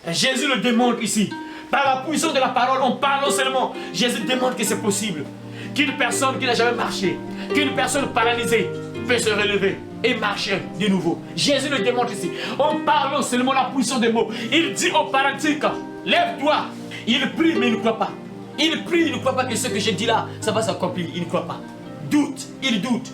Jésus le démontre ici. Par la puissance de la parole, on parle seulement. Jésus démontre que c'est possible. Qu'une personne qui n'a jamais marché, qu'une personne paralysée peut se relever et marcher de nouveau. Jésus le démontre ici. On parle seulement la puissance des mots. Il dit au paralytique, lève-toi. Il prie, mais il ne croit pas. Il prie, il ne croit pas que ce que j'ai dit là, ça va s'accomplir. Il ne croit pas. Doute, il doute.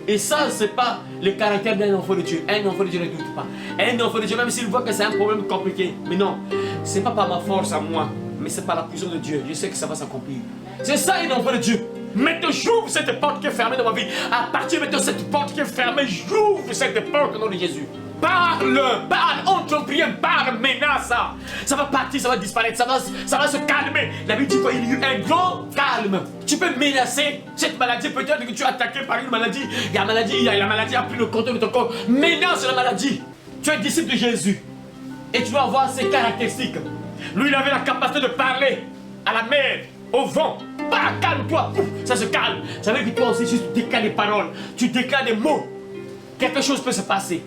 Et ça, ce n'est pas le caractère d'un enfant de Dieu. Un enfant de Dieu ne doute pas. Un enfant de Dieu, même s'il voit que c'est un problème compliqué, mais non, ce n'est pas par ma force à moi, mais c'est par la puissance de Dieu. Je sais que ça va s'accomplir. C'est ça, un enfant de Dieu. Maintenant, j'ouvre cette porte qui est fermée dans ma vie. À partir de maintenant, cette porte qui est fermée, j'ouvre cette porte au nom de Jésus. Parle, entre en prière, parle, menace ça. Ça va partir, ça va disparaître, ça va se calmer. La Bible dit qu'il y a eu un grand calme. Tu peux menacer cette maladie, peut-être que tu es attaqué par une maladie. La maladie a pris le contrôle de ton corps. Menace la maladie. Tu es disciple de Jésus. Et tu dois avoir ses caractéristiques. Lui, il avait la capacité de parler à la mer, au vent. Bah, calme-toi, ça se calme. Ça veut dire que toi aussi, si tu déclares des paroles, tu déclares des mots, quelque chose peut se passer.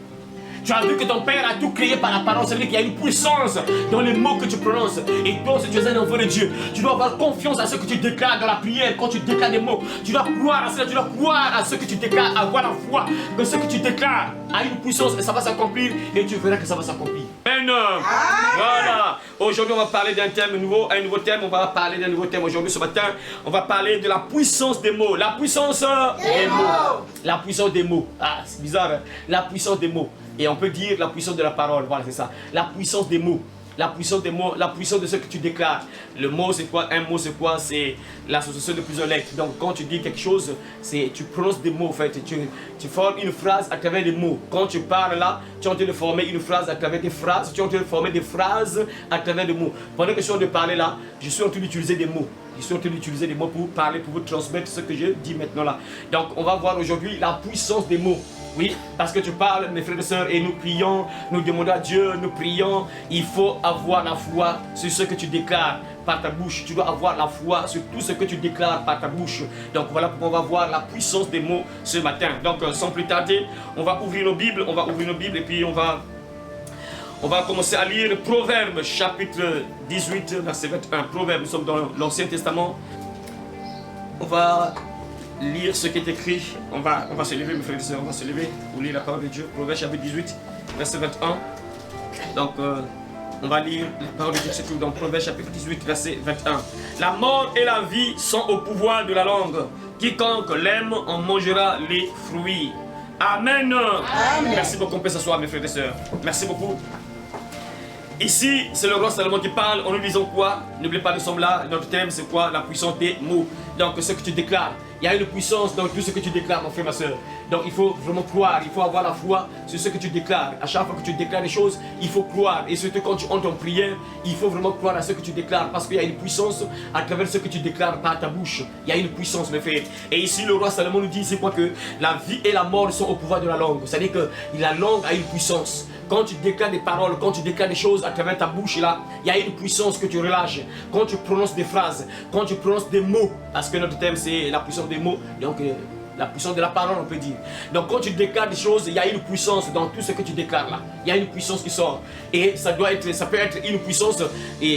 Tu as vu que ton Père a tout créé par la parole. Ça veut dire qu'il y a une puissance dans les mots que tu prononces. Et toi, si tu es un enfant de Dieu, tu dois avoir confiance à ce que tu déclares dans la prière. Quand tu déclares des mots, tu dois croire à cela. Tu dois croire à ce que tu déclares, avoir la foi que ce que tu déclares a une puissance et ça va s'accomplir. Et tu verras que ça va s'accomplir. Amen. Voilà. Aujourd'hui, on va parler d'un thème nouveau. Un nouveau thème. On va parler d'un nouveau thème. Aujourd'hui, ce matin, on va parler de la puissance des mots. La puissance des mots. La puissance des mots. Ah, c'est bizarre. Hein? La puissance des mots. Et on peut dire la puissance de la parole, voilà c'est ça. La puissance des mots, la puissance des mots, la puissance de ce que tu déclares. Le mot c'est quoi? Un mot c'est quoi? C'est l'association de plusieurs lettres. Donc quand tu dis quelque chose, tu prononces des mots en fait. Tu formes une phrase à travers des mots. Quand tu parles là, tu es en train de former une phrase à travers des phrases. Tu es en train de former des phrases à travers des mots. Pendant que je suis en train de parler là, je suis en train d'utiliser des mots. Je suis en train d'utiliser des mots pour parler, pour vous transmettre ce que je dis maintenant là. Donc on va voir aujourd'hui la puissance des mots. Oui, parce que tu parles, mes frères et sœurs, et nous prions, nous demandons à Dieu, nous prions. Il faut avoir la foi sur ce que tu déclares par ta bouche. Tu dois avoir la foi sur tout ce que tu déclares par ta bouche. Donc voilà pourquoi on va voir la puissance des mots ce matin. Donc sans plus tarder, on va ouvrir nos Bibles, et puis on va commencer à lire Proverbes chapitre 18, verset 21. Proverbes, nous sommes dans l'Ancien Testament. On va lire ce qui est écrit. On va se lever, mes frères et sœurs, on va se lever pour lire la parole de Dieu. Proverbes chapitre 18, verset 21. Donc, on va lire la parole de Dieu, c'est tout dans Proverbes chapitre 18, verset 21. La mort et la vie sont au pouvoir de la langue. Quiconque l'aime en mangera les fruits. Amen. Amen. Merci beaucoup, on peut s'asseoir, mes frères et sœurs. Merci beaucoup. Ici, c'est le roi Salomon qui parle. En nous disant quoi? N'oubliez pas, nous sommes là. Notre thème, c'est quoi? La puissance des mots. Donc, ce que tu déclares. Il y a une puissance dans tout ce que tu déclares, mon frère, ma soeur. Donc, il faut vraiment croire. Il faut avoir la foi sur ce que tu déclares. À chaque fois que tu déclares des choses, il faut croire. Et surtout quand tu entres en prière, il faut vraiment croire à ce que tu déclares. Parce qu'il y a une puissance à travers ce que tu déclares par ta bouche. Il y a une puissance, mes frères. Et ici, le roi Salomon nous dit, c'est quoi? Que la vie et la mort sont au pouvoir de la langue. C'est-à-dire que la langue a une puissance. Quand tu déclares des paroles, quand tu déclares des choses à travers ta bouche là, il y a une puissance que tu relâches. Quand tu prononces des phrases, quand tu prononces des mots, parce que notre thème c'est la puissance des mots, donc la puissance de la parole on peut dire. Donc quand tu déclares des choses, il y a une puissance dans tout ce que tu déclares là. Il y a une puissance qui sort. Et ça peut être une puissance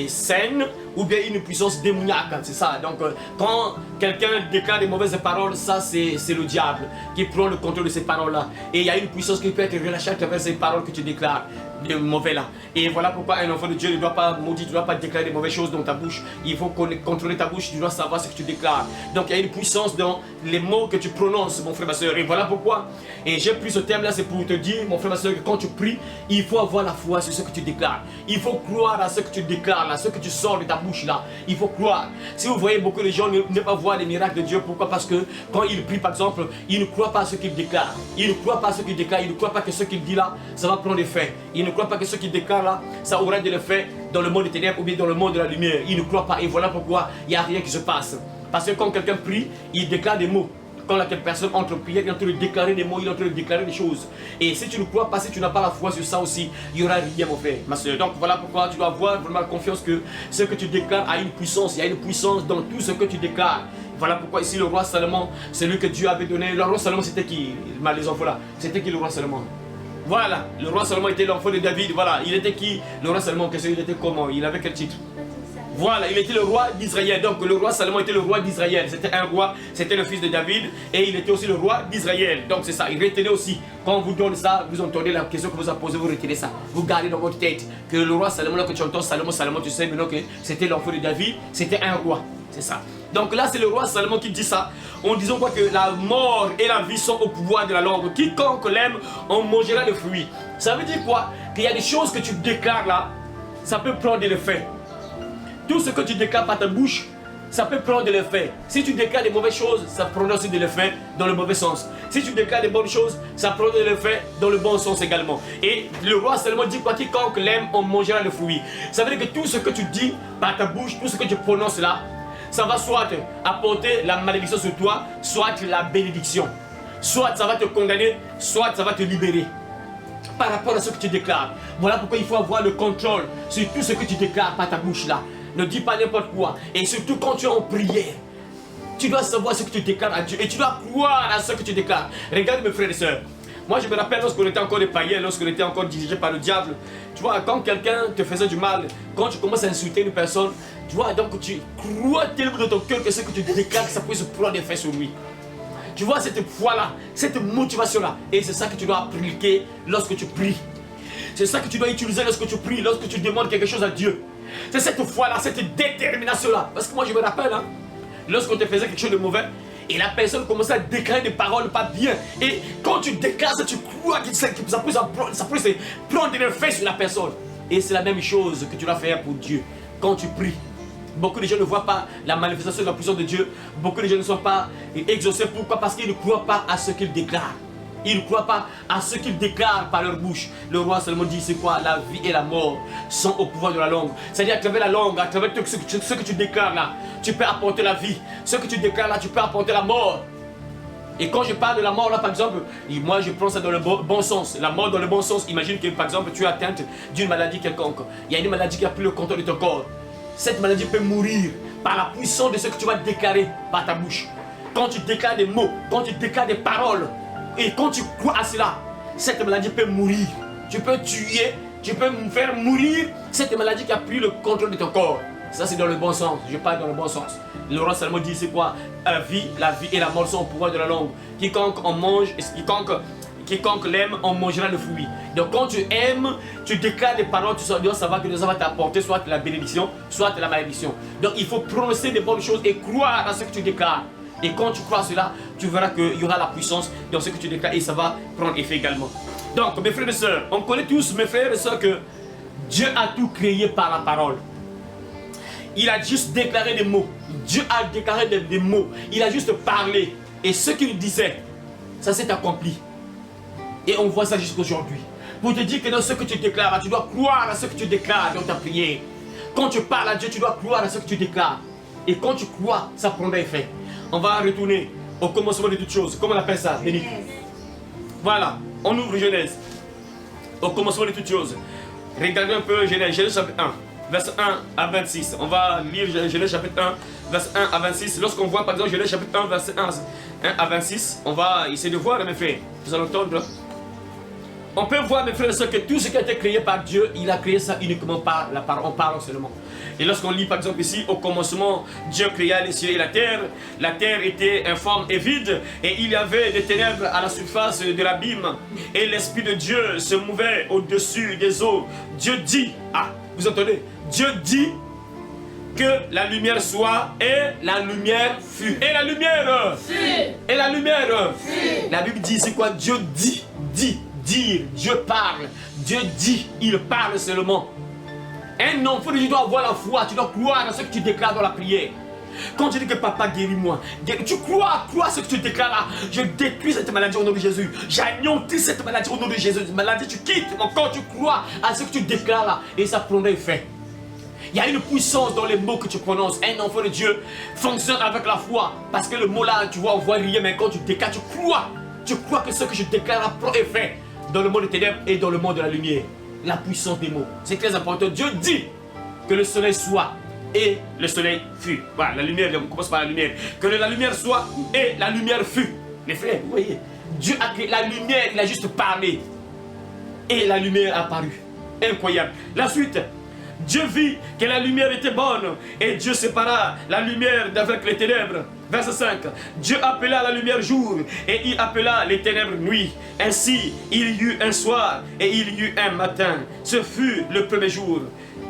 saine ou bien une puissance démoniaque, c'est ça. Donc quand quelqu'un déclare des mauvaises paroles, ça c'est le diable qui prend le contrôle de ces paroles là. Et il y a une puissance qui peut être relâchée à travers ces paroles que tu déclares, de mauvais là. Et voilà pourquoi un enfant de Dieu ne doit pas maudire, tu ne dois pas déclarer des mauvaises choses dans ta bouche. Il faut contrôler ta bouche, tu dois savoir ce que tu déclares. Donc il y a une puissance dans les mots que tu prononces, mon frère, ma soeur. Et voilà pourquoi. Et j'ai pris ce thème là, c'est pour te dire, mon frère, ma soeur, que quand tu pries, il faut avoir la foi sur ce que tu déclares. Il faut croire à ce que tu déclares là, ce que tu sors de ta bouche là. Il faut croire. Si vous voyez beaucoup de gens ne pas voir les miracles de Dieu, pourquoi? Parce que quand ils prient par exemple, ils ne croient pas à ce qu'ils déclarent. Ils ne croient pas à ce qu'ils déclarent. Ils ne croient pas que ce qu'ils disent là, ça va prendre effet. Ils ne croient pas que ce qu'ils déclarent là, ça aura de l'effet dans le monde des ténèbres ou bien dans le monde de la lumière. Ils ne croient pas. Et voilà pourquoi il n'y a rien qui se passe. Parce que quand quelqu'un prie, il déclare des mots. Quand la personne entre en prière, il est en train de déclarer des mots, il est en train de déclarer des choses. Et si tu ne crois pas, si tu n'as pas la foi sur ça aussi, il n'y aura rien, mon frère, ma soeur. Donc voilà pourquoi tu dois avoir vraiment confiance que ce que tu déclares a une puissance. Il y a une puissance dans tout ce que tu déclares. Voilà pourquoi ici le roi Salomon, c'est lui que Dieu avait donné. Le roi Salomon, c'était qui? Les enfants là, c'était qui le roi Salomon? Voilà, le roi Salomon était l'enfant de David. Voilà, il était qui? Le roi Salomon, il était comment? Il avait quel titre? Voilà, il était le roi d'Israël. Donc le roi Salomon était le roi d'Israël. C'était un roi, c'était le fils de David. Et il était aussi le roi d'Israël. Donc c'est ça, il retenait aussi. Quand on vous donne ça, vous entendez la question que vous a posée, vous retenez ça. Vous gardez dans votre tête que le roi Salomon, là que tu entends Salomon, tu sais maintenant que c'était l'enfant de David. C'était un roi, c'est ça. Donc là c'est le roi Salomon qui dit ça. En disant quoi, que la mort et la vie sont au pouvoir de la langue. Quiconque l'aime en mangera le fruit. Ça veut dire quoi? Qu'il y a des choses que tu déclares là, ça peut prendre des effets. Tout ce que tu déclares par ta bouche, ça peut prendre de l'effet. Si tu déclares des mauvaises choses, ça prend aussi de l'effet dans le mauvais sens. Si tu déclares des bonnes choses, ça prend de l'effet dans le bon sens également. Et le roi Salomon dit quoi? Quiconque l'aime, on mangera le fruit. Ça veut dire que tout ce que tu dis par ta bouche, tout ce que tu prononces là, ça va soit apporter la malédiction sur toi, soit la bénédiction. Soit ça va te condamner, soit ça va te libérer. Par rapport à ce que tu déclares. Voilà pourquoi il faut avoir le contrôle sur tout ce que tu déclares par ta bouche là. Ne dis pas n'importe quoi. Et surtout quand tu es en prière, tu dois savoir ce que tu déclares à Dieu. Et tu dois croire à ce que tu déclares. Regarde mes frères et sœurs. Moi je me rappelle lorsqu'on était encore des païens, lorsqu'on était encore dirigé par le diable. Tu vois, quand quelqu'un te faisait du mal, quand tu commences à insulter une personne, tu vois, donc tu crois tellement dans ton cœur que ce que tu déclares, que ça peut se prendre effet sur lui. Tu vois cette foi-là, cette motivation-là. Et c'est ça que tu dois appliquer lorsque tu pries. C'est ça que tu dois utiliser lorsque tu pries, lorsque tu demandes quelque chose à Dieu. C'est cette foi-là, cette détermination-là. Parce que moi je me rappelle, hein, lorsqu'on te faisait quelque chose de mauvais, et la personne commençait à déclarer des paroles pas bien. Et quand tu déclares ça, tu crois que ça peut se prendre des effets sur la personne. Et c'est la même chose que tu dois faire pour Dieu. Quand tu pries, beaucoup de gens ne voient pas la manifestation de la puissance de Dieu. Beaucoup de gens ne sont pas exaucés. Pourquoi? Parce qu'ils ne croient pas à ce qu'ils déclarent. Ils ne croient pas à ce qu'ils déclarent par leur bouche. Le roi Salomon dit, c'est quoi? La vie et la mort sont au pouvoir de la langue. C'est-à-dire à travers la langue, à travers ce que tu déclares là, tu peux apporter la vie. Ce que tu déclares là, tu peux apporter la mort. Et quand je parle de la mort là, par exemple, moi je prends ça dans le bon sens. La mort dans le bon sens, imagine que par exemple tu es atteinte d'une maladie quelconque. Il y a une maladie qui a pris le contrôle de ton corps. Cette maladie peut mourir par la puissance de ce que tu vas déclarer par ta bouche. Quand tu déclares des mots, quand tu déclares des paroles, et quand tu crois à cela, cette maladie peut mourir. Tu peux tuer, tu peux faire mourir cette maladie qui a pris le contrôle de ton corps. Ça c'est dans le bon sens, je parle dans le bon sens. Le roi Salomon dit c'est quoi? La vie et la mort sont au pouvoir de la langue. Quiconque en mange, quiconque l'aime, en mangera le fruit. Donc quand tu aimes, tu déclares des paroles, tu dois savoir que ça va t'apporter soit la bénédiction, soit la malédiction. Donc il faut prononcer des bonnes choses et croire à ce que tu déclares. Et quand tu crois à cela, tu verras qu'il y aura la puissance dans ce que tu déclares et ça va prendre effet également. Donc mes frères et sœurs, on connaît tous, mes frères et sœurs, que Dieu a tout créé par la parole. Il a juste déclaré des mots. Dieu a déclaré des mots. Il a juste parlé. Et ce qu'il disait, ça s'est accompli. Et on voit ça jusqu'à aujourd'hui. Pour te dire que dans ce que tu déclares, tu dois croire à ce que tu déclares dans ta prière. Quand tu parles à Dieu, tu dois croire à ce que tu déclares. Et quand tu crois, ça prendra effet. On va retourner au commencement de toutes choses. Comment on appelle ça, Béni? Voilà, on ouvre Genèse. Au commencement de toutes choses. Regardez un peu Genèse chapitre 1, verset 1 à 26. On va lire Genèse chapitre 1, verset 1 à 26. Lorsqu'on voit par exemple Genèse chapitre 1, verset 1 à 26, on va essayer de voir, mes frères. Vous allez entendre. On peut voir, mes frères et sœurs, que tout ce qui a été créé par Dieu, il a créé ça uniquement par la parole, en parlant seulement. Et lorsqu'on lit par exemple ici, au commencement, Dieu créa les cieux et la terre était informe et vide, et il y avait des ténèbres à la surface de l'abîme, et l'Esprit de Dieu se mouvait au-dessus des eaux. Dieu dit, vous entendez? Dieu dit que la lumière soit, et la lumière fut. Et la lumière fut. Et la lumière fut. La Bible dit, c'est quoi? Dieu dit, dire, Dieu parle, Dieu dit, il parle seulement. Un enfant, tu dois avoir la foi, tu dois croire à ce que tu déclares dans la prière. Quand tu dis que papa guéris-moi, tu crois à ce que tu déclares là. Je détruis cette maladie au nom de Jésus. J'anéantis cette maladie au nom de Jésus. Cette maladie, tu quittes mon corps, tu crois à ce que tu déclares là. Et ça prendra effet. Il y a une puissance dans les mots que tu prononces. Un enfant de Dieu fonctionne avec la foi. Parce que le mot là, tu vois, on voit rien, mais quand tu déclares, tu crois. Tu crois que ce que je déclare là prend effet dans le monde des ténèbres et dans le monde de la lumière. La puissance des mots. C'est très important. Dieu dit que le soleil soit et le soleil fut. Voilà, la lumière, on commence par la lumière. Que la lumière soit et la lumière fut. Les frères, vous voyez, Dieu a créé la lumière, il a juste parlé. et la lumière apparut. Incroyable. La suite. Dieu vit que la lumière était bonne et Dieu sépara la lumière d'avec les ténèbres. Verset 5. Dieu appela la lumière jour et il appela les ténèbres nuit. Ainsi, il y eut un soir et il y eut un matin. Ce fut le premier jour.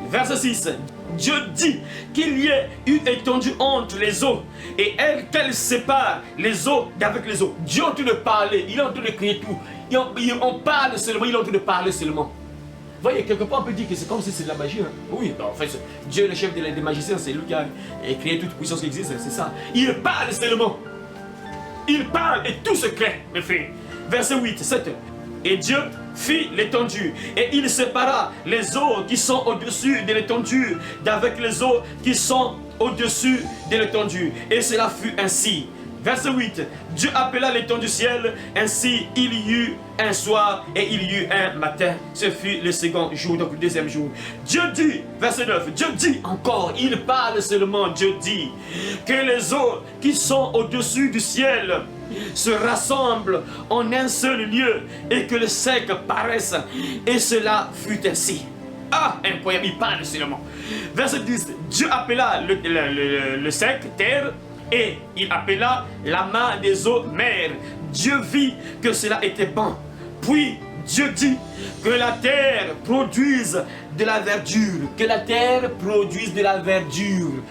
Verset 6. Dieu dit qu'il y ait eu étendu entre les eaux et qu'elle sépare les eaux d'avec les eaux. Dieu est en train de parler, il est en train de créer tout. On parle seulement, il est en train de parler seulement. Vous voyez, quelque part on peut dire que c'est comme si c'est de la magie. Hein? Oui, en fait, Dieu, le chef des magiciens, c'est lui qui a créé toute puissance qui existe, c'est ça. Il parle seulement. Il parle et tout se crée, mes frères. Verset 8, 7. Et Dieu fit l'étendue, et il sépara les eaux qui sont au-dessus de l'étendue d'avec les eaux qui sont au-dessus de l'étendue. Et cela fut ainsi. Verset 8. Dieu appela l'étendue du ciel, ainsi il y eut un soir et il y eut un matin. Ce fut le second jour, donc le deuxième jour. Dieu dit, verset 9, Dieu dit encore, il parle seulement, Dieu dit, que les eaux qui sont au-dessus du ciel se rassemblent en un seul lieu et que le sec paraisse. Et cela fut ainsi. Ah, incroyable, il parle seulement. Verset 10, Dieu appela le sec, terre, et il appela la main des eaux mer. Dieu vit que cela était bon. Puis Dieu dit que la terre produise de la verdure. Que la terre produise de la verdure.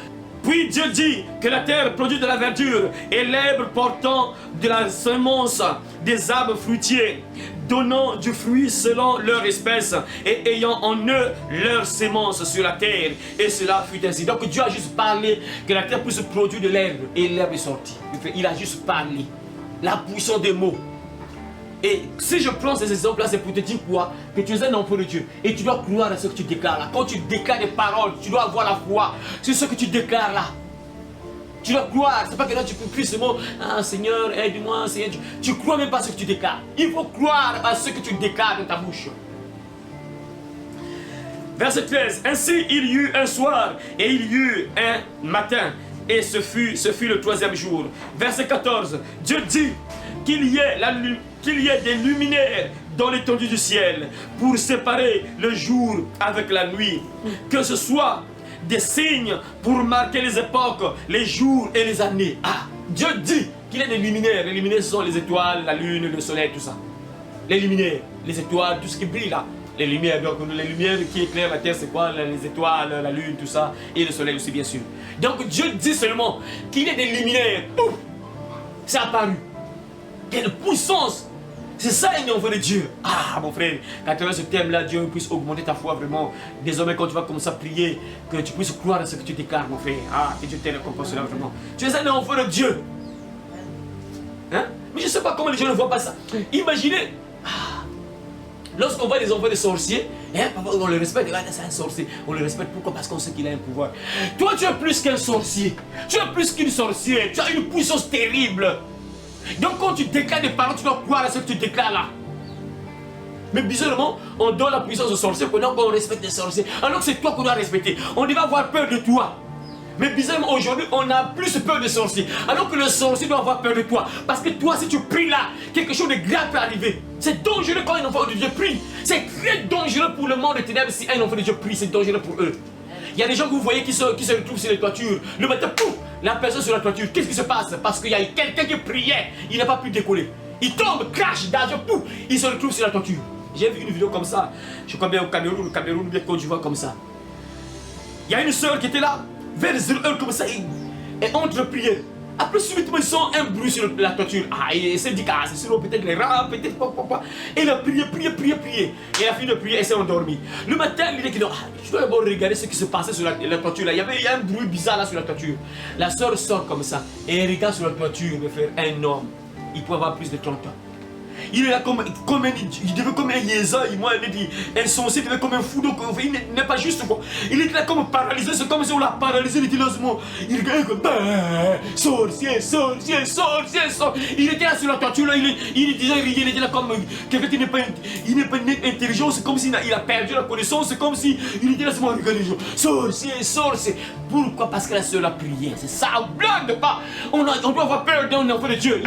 Puis Dieu dit que la terre produise de la verdure et l'herbe portant de la semence des arbres fruitiers, donnant du fruit selon leur espèce et ayant en eux leur semence sur la terre. Et cela fut ainsi. Donc Dieu a juste parlé que la terre puisse produire de l'herbe et l'herbe est sortie. Il a juste parlé. La puissance des mots. Et si je prends ces exemples-là, c'est pour te dire quoi? Que tu es un enfant de Dieu et tu dois croire à ce que tu déclares là. Quand tu déclares des paroles, tu dois avoir la foi sur ce que tu déclares là. Tu dois croire, c'est pas que là tu peux plus ce mot, ah Seigneur, aide-moi, Seigneur. Tu crois même pas à ce que tu déclares. Il faut croire à ce que tu déclares dans ta bouche. Verset 13. Ainsi il y eut un soir et il y eut un matin. Et ce fut le troisième jour. Verset 14. Dieu dit qu'il y ait des luminaires dans l'étendue du ciel pour séparer le jour avec la nuit. Que ce soit des signes pour marquer les époques, les jours et les années. Ah, Dieu dit qu'il y a des luminaires. Les luminaires, ce sont les étoiles, la lune, le soleil, tout ça. Les luminaires, les étoiles, tout ce qui brille là. Les lumières, donc les lumières qui éclairent la terre, c'est quoi? Les étoiles, la lune, tout ça. Et le soleil aussi, bien sûr. Donc Dieu dit seulement qu'il y a des luminaires. Pouf! C'est apparu. Quelle puissance! C'est ça un enfant de Dieu. Ah mon frère, quand tu as ce thème-là, Dieu puisse augmenter ta foi vraiment. Désormais quand tu vas commencer à prier, que tu puisses croire à ce que tu déclares mon frère. Ah, que Dieu t'aide à comprendre cela vraiment. Tu es un enfant de Dieu. Hein? Mais je ne sais pas comment les gens ne voient pas ça. Imaginez, lorsqu'on voit des enfants de sorciers, hein, on le respecte, c'est un sorcier. On le respecte pourquoi? Parce qu'on sait qu'il a un pouvoir. Toi tu es plus qu'un sorcier. Tu es plus qu'une sorcière. Tu as une puissance terrible. Donc quand tu déclares des paroles, tu dois croire à ce que tu déclares là. Mais bizarrement, on donne la puissance aux sorciers pendant qu'on respecte les sorciers. Alors que c'est toi qu'on doit respecter. On devait avoir peur de toi. Mais bizarrement, aujourd'hui, on a plus peur des sorciers. Alors que le sorcier doit avoir peur de toi. Parce que toi, si tu pries là, quelque chose de grave peut arriver. C'est dangereux quand un enfant de Dieu prie. C'est très dangereux pour le monde des ténèbres si un enfant de Dieu prie. C'est dangereux pour eux. Il y a des gens que vous voyez qui se retrouvent sur les toitures. Le matin, pouf, la personne sur la toiture. Qu'est-ce qui se passe? Parce qu'il y a quelqu'un qui priait. Il n'a pas pu décoller. Il tombe, crash, d'argent, pouf, il se retrouve sur la toiture. J'ai vu une vidéo comme ça. Je crois bien au Cameroun, bien Côte d'Ivoire comme ça. Il y a une soeur qui était là, vers 0h comme ça, et entre prier. Après, subitement, ils sentent un bruit sur la toiture. Ah, il s'est dit, ah, c'est sûrement peut-être les rats, peut-être quoi. Et il a prié. Et il a fini de prier et s'est endormi. Le matin, il dit que non, je dois d'abord regarder ce qui se passait sur la toiture. Là. Il y a un bruit bizarre là sur la toiture. La soeur sort comme ça et elle regarde sur la toiture, mes frères, un homme. Il peut avoir plus de 30 ans. Il est là il devait comme un yéza, moi il dit, un sorcier devait comme un fou, donc il n'est pas juste quoi. Il était là comme paralysé, c'est comme si on l'a paralysé, il était là, il regardait comme sorcier. Il était là sur la toiture, là, il était là comme quelqu'un qui n'est pas intelligent, c'est comme s'il a perdu la connaissance, c'est comme si il était là, c'est moi, regardez, sorcier. Pourquoi? Parce que la sœur a prié, c'est ça, on blague pas. On doit avoir peur d'un enfant de Dieu.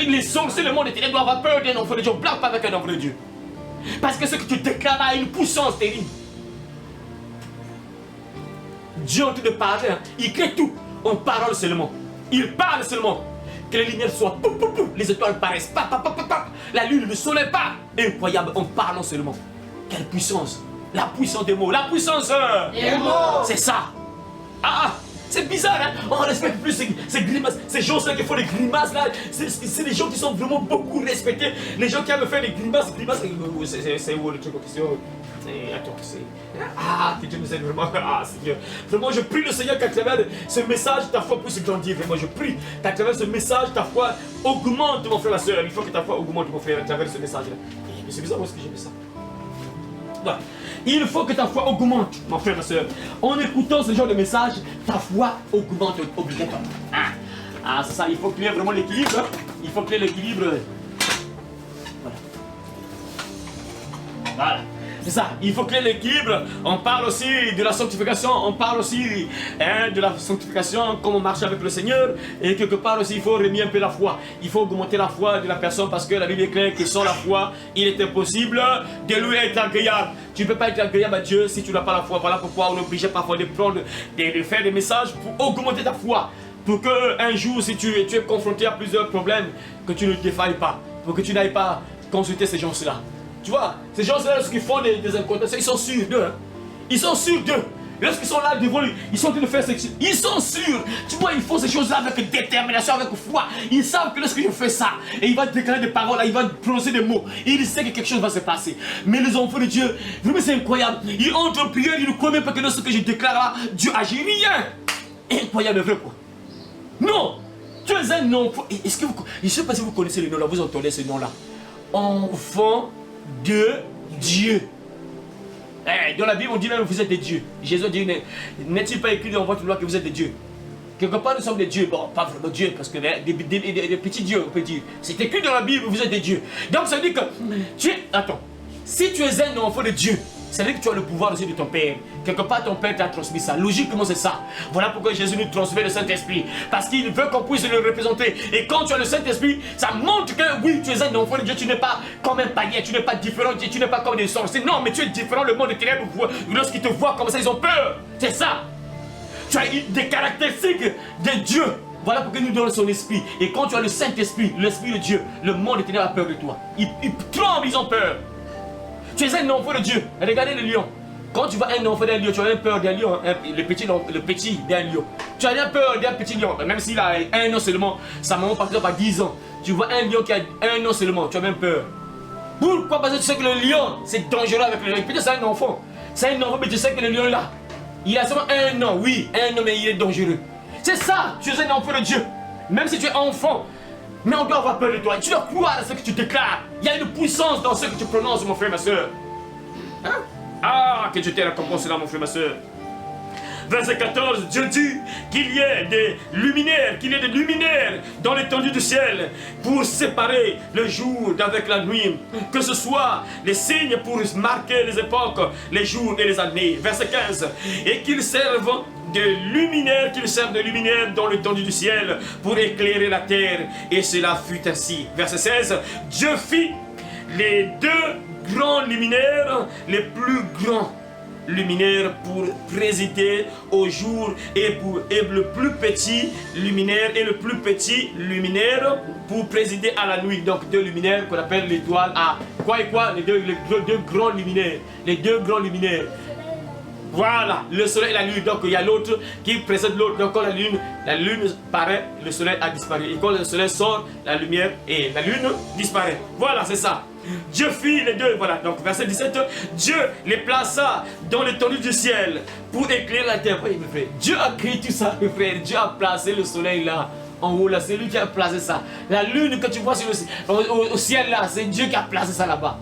Les sorciers, le monde des ténèbres doit avoir peur d'un enfant de Dieu. On ne blague pas avec un enfant de Dieu. Parce que ce que tu déclares a une puissance terrible. Dieu en train de parler, hein, il crée tout en parole seulement. Il parle seulement. Que les lumières soient, pouf, pouf, pouf, les étoiles paraissent, pap, pap, pap, pap, pap, la lune, le soleil, pas. Incroyable, en parlant seulement. Quelle puissance. La puissance des mots, la puissance des mots. C'est ça. Ah, c'est bizarre, hein? On respecte plus ces grimaces, ces gens-là qui font des grimaces là. C'est des gens qui sont vraiment beaucoup respectés. Les gens qui aiment faire des grimaces, c'est où le truc en question? Attends, c'est... Ah, que Dieu nous aide vraiment. Ah, Seigneur. Vraiment, je prie le Seigneur qu'à travers ce message, ta foi puisse grandir. Vraiment, je prie qu'à travers ce message, ta foi augmente, mon frère, ma soeur. Il faut que ta foi augmente, mon frère, à travers ce message-là. Mais c'est bizarre, où est-ce que j'ai mis ça? Voilà. Il faut que ta foi augmente, mon frère, ma soeur. En écoutant ce genre de message, ta foi augmente obligatoirement. Ah, c'est ça, il faut qu'il y ait vraiment l'équilibre. Hein? Il faut qu'il y ait l'équilibre. Voilà. Voilà. C'est ça, il faut qu'il y ait l'équilibre. On parle aussi de la sanctification, on parle aussi de la sanctification, comment marcher avec le Seigneur. Et quelque part aussi, il faut remettre un peu la foi. Il faut augmenter la foi de la personne parce que la Bible est claire que sans la foi, il est impossible de lui être agréable. Tu ne peux pas être agréable à Dieu si tu n'as pas la foi. Voilà pourquoi on est obligé parfois de prendre, de faire des messages pour augmenter ta foi. Pour qu'un jour, si tu es confronté à plusieurs problèmes, que tu ne te défailles pas. Pour que tu n'ailles pas consulter ces gens-là. Tu vois, ces gens-là, lorsqu'ils font des incantations, ils sont sûrs d'eux. Hein? Ils sont sûrs d'eux. Lorsqu'ils sont là devant lui, ils sont en train de faire ce qu'ils... Ils sont sûrs. Tu vois, ils font ces choses-là avec détermination, avec foi. Ils savent que lorsque je fais ça, et il va déclarer des paroles, il va prononcer des mots, et il sait que quelque chose va se passer. Mais les enfants de Dieu, vraiment c'est incroyable. Ils entrent en prière, ils ne croient même pas que lorsque je déclare là, Dieu agit rien. Incroyable, vrai quoi. Non. Tu es un enfant. Est-ce que vous... Je ne sais pas si vous connaissez le nom là, vous entendez ce nom là. Enfant de Dieu. Dans la Bible, on dit même que vous êtes des dieux. Jésus dit, n'est-il pas écrit dans votre loi que vous êtes des dieux? Quelque part, nous sommes des dieux. Bon, pas vraiment dieux, parce que des petits dieux, on peut dire. C'est écrit dans la Bible, vous êtes des dieux. Donc, ça veut dire que tu es... Attends. Si tu es un enfant de Dieu, ça veut dire que tu as le pouvoir aussi de ton Père. Quelque part, ton Père t'a transmis ça. Logiquement, c'est ça. Voilà pourquoi Jésus nous transmet le Saint-Esprit. Parce qu'il veut qu'on puisse le représenter. Et quand tu as le Saint-Esprit, ça montre que oui, tu es un enfant de Dieu. Tu n'es pas comme un païen. Tu n'es pas différent. Tu n'es pas comme des sorciers. Non, mais tu es différent. Le monde des ténèbres, lorsqu'ils te voient comme ça, ils ont peur. C'est ça. Tu as des caractéristiques de Dieu. Voilà pourquoi il nous donne son esprit. Et quand tu as le Saint-Esprit, l'Esprit de Dieu, le monde des ténèbres a peur de toi. Ils tremblent, ils ont peur. Tu es un enfant de Dieu. Regardez le lion. Quand tu vois un enfant d'un lion, tu as peur d'un lion. Le petit d'un lion. Tu as peur d'un petit lion. Même s'il a un an seulement, sa maman par exemple a 10 ans. Tu vois un lion qui a un an seulement, tu as même peur. Pourquoi? Parce que tu sais que le lion, c'est dangereux avec le lion. Peut-être c'est un enfant. C'est un enfant, mais tu sais que le lion là, il a seulement un an. Oui, un an, mais il est dangereux. C'est ça, tu es un enfant de Dieu. Même si tu es enfant. Mais on doit avoir peur de toi. Et tu dois croire à ce que tu déclares. Il y a une puissance dans ce que tu prononces, mon frère, ma soeur. Hein? Ah, que Dieu t'ait récompensé cela, mon frère, ma soeur. Verset 14, Dieu dit qu'il y ait des luminaires, dans l'étendue du ciel pour séparer le jour d'avec la nuit. Que ce soit les signes pour marquer les époques, les jours et les années. Verset 15, et qu'ils servent de luminaires dans l'étendue du ciel pour éclairer la terre. Et cela fut ainsi. Verset 16, Dieu fit les deux grands luminaires, les plus grands luminaire pour présider au jour et le plus petit luminaire pour présider à la nuit. Donc deux luminaires qu'on appelle l'étoile à quoi et quoi, les deux grands luminaires. Voilà, le soleil et la lune. Donc il y a l'autre qui précède l'autre. Donc quand la lune paraît, le soleil a disparu. Et quand le soleil sort, la lumière et la lune disparaît. Voilà, c'est ça. Dieu fit les deux, voilà, donc verset 17, Dieu les plaça dans l'étendue du ciel pour éclairer la terre. Oui, mes frères, Dieu a créé tout ça, mes frères. Dieu a placé le soleil là, en haut là, c'est lui qui a placé ça. La lune que tu vois sur au ciel là, c'est Dieu qui a placé ça là-bas.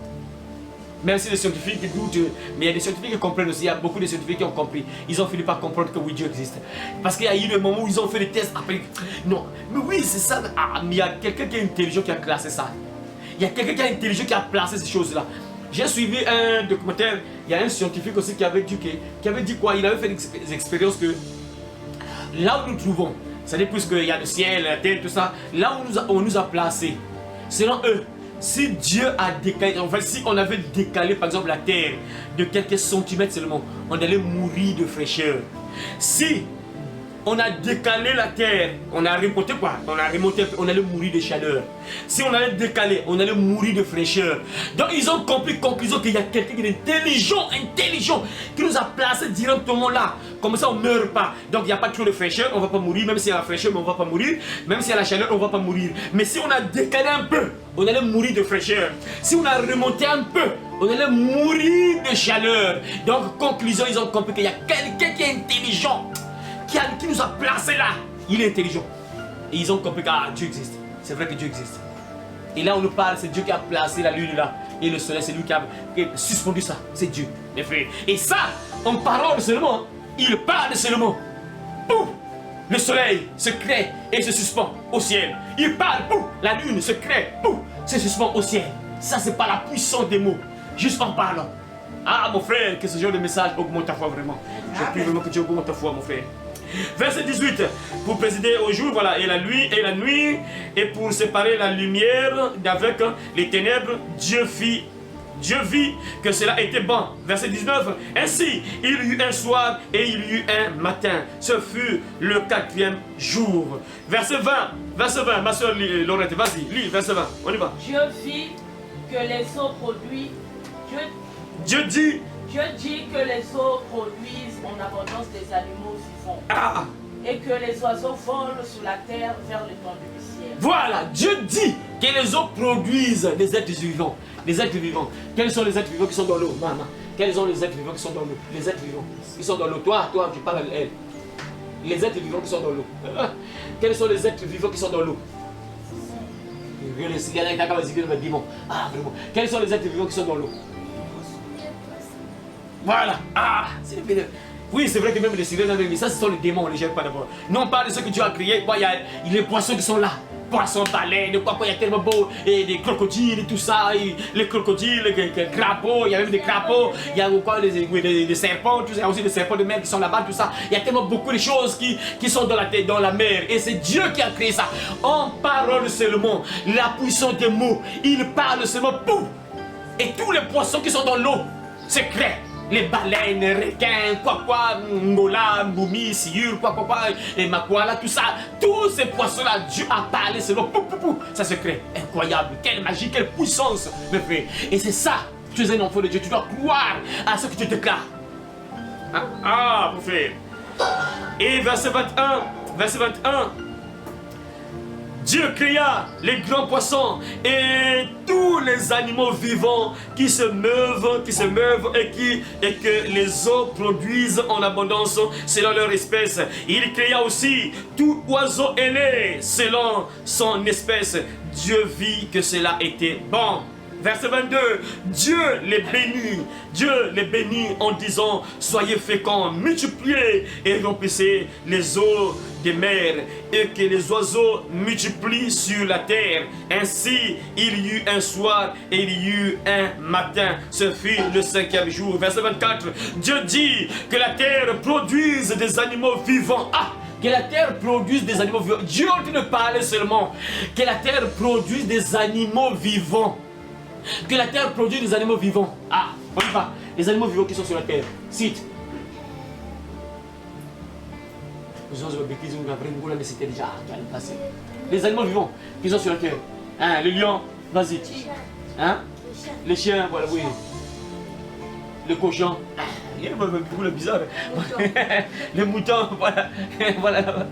Même si les scientifiques doutent, mais il y a des scientifiques qui comprennent aussi, il y a beaucoup de scientifiques qui ont compris. Ils ont fini par comprendre que oui, Dieu existe. Parce qu'il y a eu des moments où ils ont fait des tests après. Non, mais oui, c'est ça. Ah, mais il y a quelqu'un qui est intelligent qui a classé ça. Il y a quelqu'un qui est intelligent qui a placé ces choses-là. J'ai suivi un documentaire, il y a un scientifique aussi qui avait dit quoi? Il avait fait des expériences que là où nous trouvons, c'est-à-dire puisqu'il y a le ciel, la terre, tout ça, là où on nous a placés, selon eux, Si Dieu a décalé, en fait, si on avait décalé par exemple la terre de quelques centimètres seulement, on allait mourir de fraîcheur. Si on a décalé la terre, on a remonté quoi? On a remonté, on allait mourir de chaleur. Si on allait décaler, on allait mourir de fraîcheur. Donc ils ont compris, conclusion, qu'il y a quelqu'un qui est intelligent, qui nous a placés directement là. Comme ça on ne meurt pas. Donc il n'y a pas trop de fraîcheur, on ne va pas mourir. Même s'il y a la fraîcheur, on ne va pas mourir. Même s'il y a la chaleur, on ne va pas mourir. Mais si on a décalé un peu, on allait mourir de fraîcheur. Si on a remonté un peu, on allait mourir de chaleur. Donc conclusion, ils ont compris qu'il y a quelqu'un qui est intelligent, qui nous a placés là. Il est intelligent. Et ils ont compris que Dieu existe. C'est vrai que Dieu existe. Et là on nous parle, c'est Dieu qui a placé la lune là. Et le soleil, c'est lui qui a suspendu ça. C'est Dieu, mes frères. Et ça, en parlant seulement, il parle seulement. Pouf, le soleil se crée et se suspend au ciel. Il parle, pouf, la lune se crée, pouf, se suspend au ciel. Ça, c'est pas la puissance des mots. Juste en parlant. Ah, mon frère, que ce genre de message augmente ta foi vraiment. Je prie vraiment que Dieu augmente ta foi, mon frère. Verset 18, pour présider au jour, voilà, et la nuit, et pour séparer la lumière d'avec les ténèbres, Dieu vit que cela était bon. Verset 19, ainsi, il y eut un soir et il y eut un matin. Ce fut le 4e jour. Verset 20, ma soeur Laurette, vas-y, lis, verset 20, on y va. Dieu vit que les eaux produisent, Dieu dit que les eaux produisent en abondance des animaux vivants. Et que les oiseaux volent sur la terre vers l'étendue du ciel. Voilà, Dieu dit que les eaux produisent des êtres vivants. Les êtres vivants. Quels sont les êtres vivants qui sont dans l'eau, maman? Quels sont les êtres vivants qui sont dans l'eau? Les êtres vivants qui sont dans l'eau. Toi, tu parles à elle. Les êtres vivants qui sont dans l'eau. Quels sont les êtres vivants qui sont dans l'eau? Vraiment. Quels sont les êtres vivants qui sont dans l'eau? Voilà. C'est bien. Oui, c'est vrai que même les sirènes, mais ça, ce sont les démons, on ne les gère pas d'abord. Non, on parle de ce que Dieu a créé. Il y a les poissons qui sont là. Poissons, baleines, il y a tellement beau. Et des crocodiles et tout ça. Et les crocodiles, les crapauds, il y a même des crapauds. Il y a quoi, des serpents, tout ça. Il y a aussi des serpents de mer qui sont là-bas, tout ça. Il y a tellement beaucoup de choses qui sont dans la mer. Et c'est Dieu qui a créé ça. En parole seulement, la puissance des mots. Il parle seulement, pouf. Et tous les poissons qui sont dans l'eau se créent. Les baleines, les requins, ngola, mboumi, siur, et makwala, tout ça, tous ces poissons-là, Dieu a parlé, c'est ça se crée. Incroyable, quelle magie, quelle puissance, mes frères. Et c'est ça, tu es un enfant de Dieu, tu dois croire à ce que tu déclares. Mon frère. Et verset 21, Dieu créa les grands poissons et tous les animaux vivants qui se meuvent et que les eaux produisent en abondance selon leur espèce. Il créa aussi tout oiseau ailé selon son espèce. Dieu vit que cela était bon. Verset 22, Dieu les bénit en disant, soyez féconds, multipliez et remplissez les eaux des mers et que les oiseaux multiplient sur la terre. Ainsi, il y eut un soir et il y eut un matin. Ce fut le 5e jour. Verset 24, Dieu dit que la terre produise des animaux vivants. Que la terre produise des animaux vivants. Dieu ne parlait seulement que la terre produise des animaux vivants. Que la terre produit des animaux vivants. On y va. Les animaux vivants qui sont sur la terre. Cite. Les animaux vivants qui sont sur la terre. Le lion, vas-y. Les chiens, voilà, oui. Le cochon. Il y a beaucoup de bizarre. Les moutons, voilà. Voilà.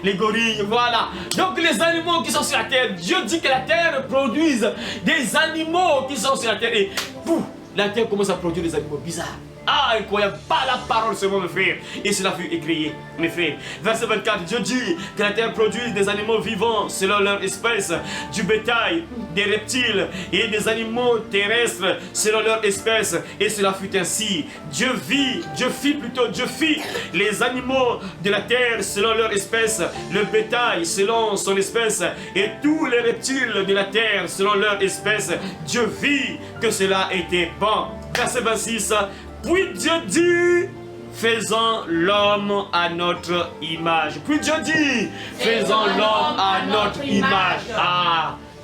Les gorilles, voilà. Donc les animaux qui sont sur la terre, Dieu dit que la terre produise des animaux qui sont sur la terre. Et pouf, la terre commence à produire des animaux bizarres. Incroyable, pas la parole seulement, mes frères. Et cela fut écrit, mes frères. Verset 24, Dieu dit que la terre produit des animaux vivants selon leur espèce, du bétail, des reptiles et des animaux terrestres selon leur espèce. Et cela fut ainsi. Dieu fit les animaux de la terre selon leur espèce, le bétail selon son espèce et tous les reptiles de la terre selon leur espèce. Dieu vit que cela était bon. Verset 26, puis Dieu dit, faisons l'homme à notre image. Puis Dieu dit, faisons l'homme à notre image.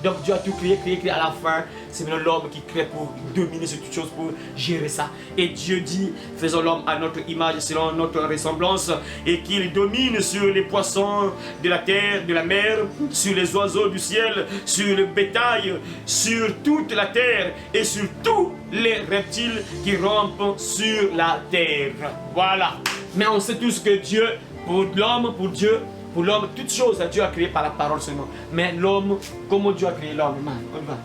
Donc Dieu a tout créé. À la fin, c'est maintenant l'homme qui crée pour dominer sur toutes choses, pour gérer ça. Et Dieu dit, faisons l'homme à notre image, selon notre ressemblance, et qu'il domine sur les poissons de la terre, de la mer, sur les oiseaux du ciel, sur le bétail, sur toute la terre, et sur tous les reptiles qui rampent sur la terre. Voilà. Mais on sait tous que Dieu, pour l'homme, toutes choses, Dieu a créé par la parole seulement. Mais l'homme, comment Dieu a créé l'homme? On y va.